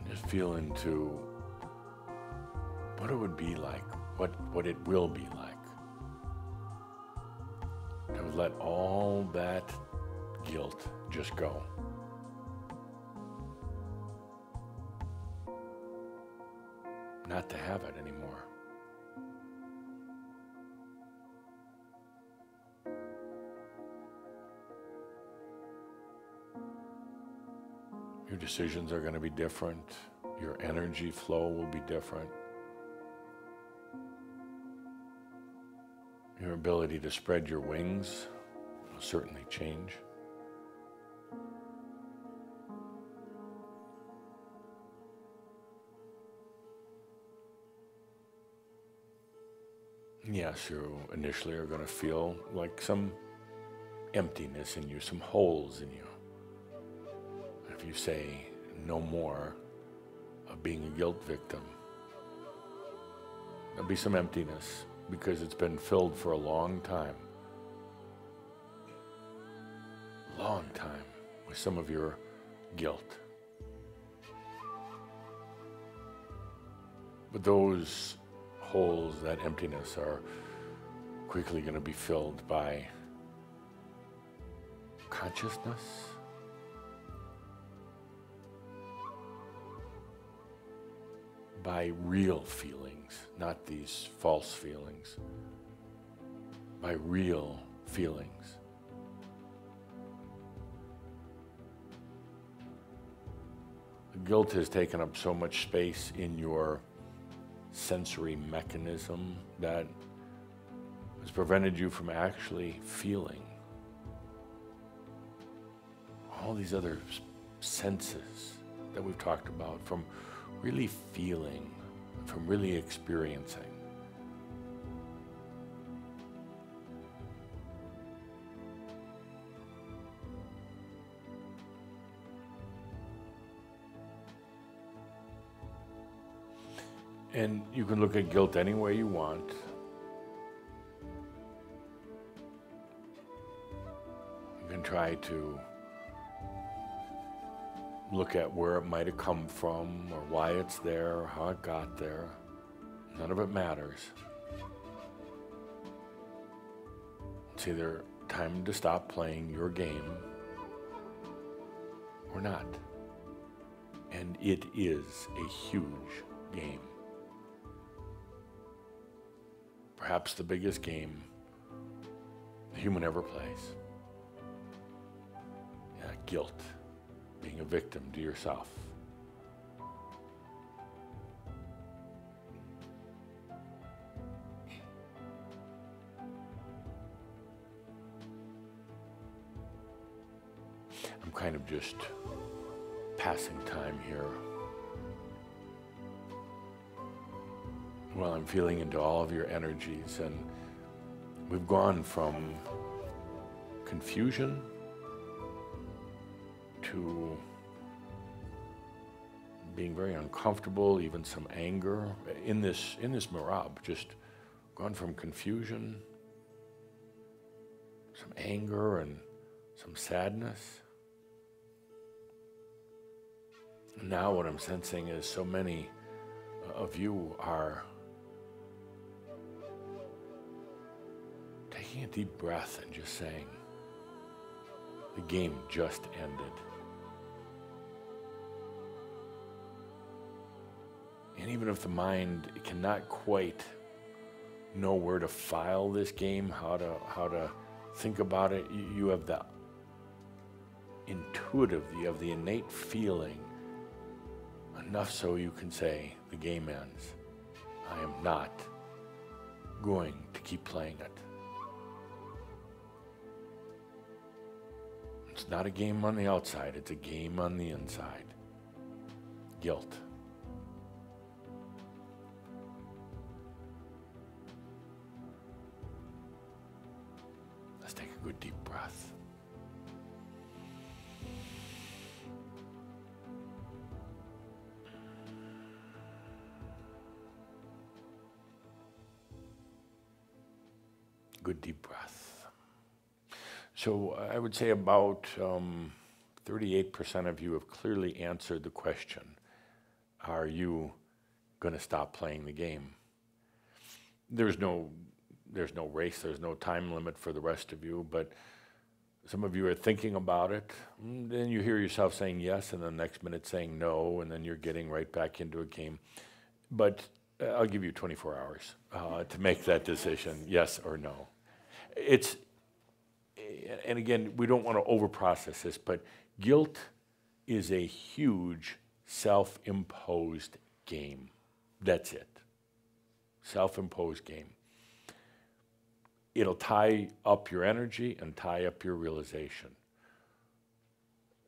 Just feel into what it would be like, what it will be like to let all that guilt just go. Not to have it anymore. Your decisions are going to be different. Your energy flow will be different. Your ability to spread your wings will certainly change. Yes, you initially are going to feel like some emptiness in you, some holes in you. If you say no more of being a guilt victim, there'll be some emptiness because it's been filled for a long time with some of your guilt. But those holes, that emptiness, are quickly going to be filled by consciousness, by real feelings, not these false feelings, by real feelings. Guilt has taken up so much space in your sensory mechanism that has prevented you from actually feeling all these other senses that we've talked about, from really feeling, from really experiencing. And you can look at guilt any way you want. You can try to look at where it might have come from, or why it's there, or how it got there. None of it matters. It's either time to stop playing your game or not. And it is a huge game. Perhaps the biggest game the human ever plays. Yeah, guilt. Being a victim to yourself. I'm kind of just passing time here while I'm feeling into all of your energies, and we've gone from confusion to being very uncomfortable, even some anger in this mirab. Just gone from confusion, some anger, and some sadness. And now what I'm sensing is so many of you are taking a deep breath and just saying, the game just ended. And even if the mind cannot quite know where to file this game, how to think about it, you have the intuitive, you have the innate feeling, enough so you can say, the game ends. I am not going to keep playing it. It's not a game on the outside, it's a game on the inside. Guilt. Let's take a good deep breath. Good deep breath. So I would say about 38% of you have clearly answered the question, are you going to stop playing the game? There's no race, there's no time limit for the rest of you, but some of you are thinking about it, then you hear yourself saying yes, and the next minute saying no, and then you're getting right back into a game. But I'll give you 24 hours to make that decision, yes or no. And again, we don't want to overprocess this, but guilt is a huge self-imposed game. That's it. Self-imposed game. It'll tie up your energy and tie up your realization.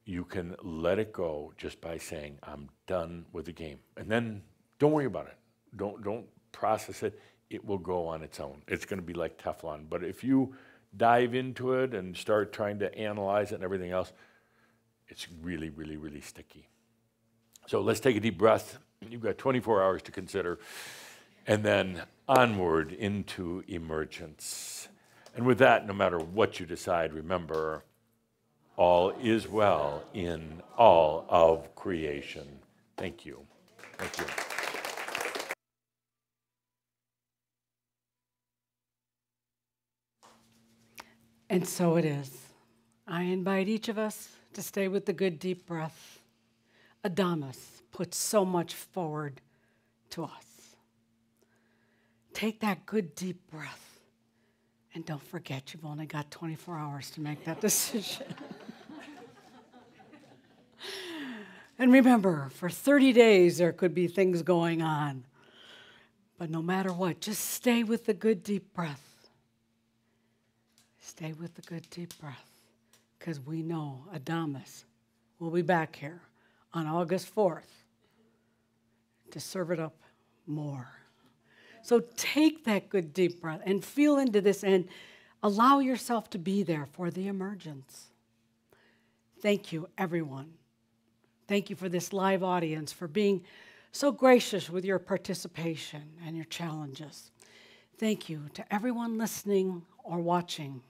You can let it go just by saying, I'm done with the game. And then don't worry about it. Don't process it. It will go on its own. It's going to be like Teflon. But if you dive into it and start trying to analyze it and everything else, it's really, really, really sticky. So let's take a deep breath. You've got 24 hours to consider. And then onward into emergence. And with that, no matter what you decide, remember, all is well in all of creation. Thank you. Thank you. And so it is. I invite each of us to stay with the good deep breath. Adamus puts so much forward to us. Take that good deep breath. And don't forget, you've only got 24 hours to make that decision. And remember, for 30 days, there could be things going on. But no matter what, just stay with the good deep breath. Stay with the good deep breath, because we know Adamus will be back here on August 4th to serve it up more. So take that good deep breath and feel into this and allow yourself to be there for the emergence. Thank you, everyone. Thank you for this live audience, for being so gracious with your participation and your challenges. Thank you to everyone listening or watching.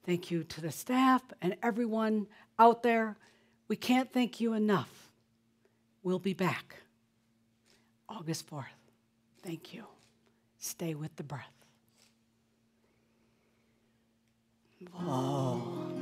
Thank you to the staff and everyone out there. We can't thank you enough. We'll be back August 4th. Thank you. Stay with the breath. Whoa.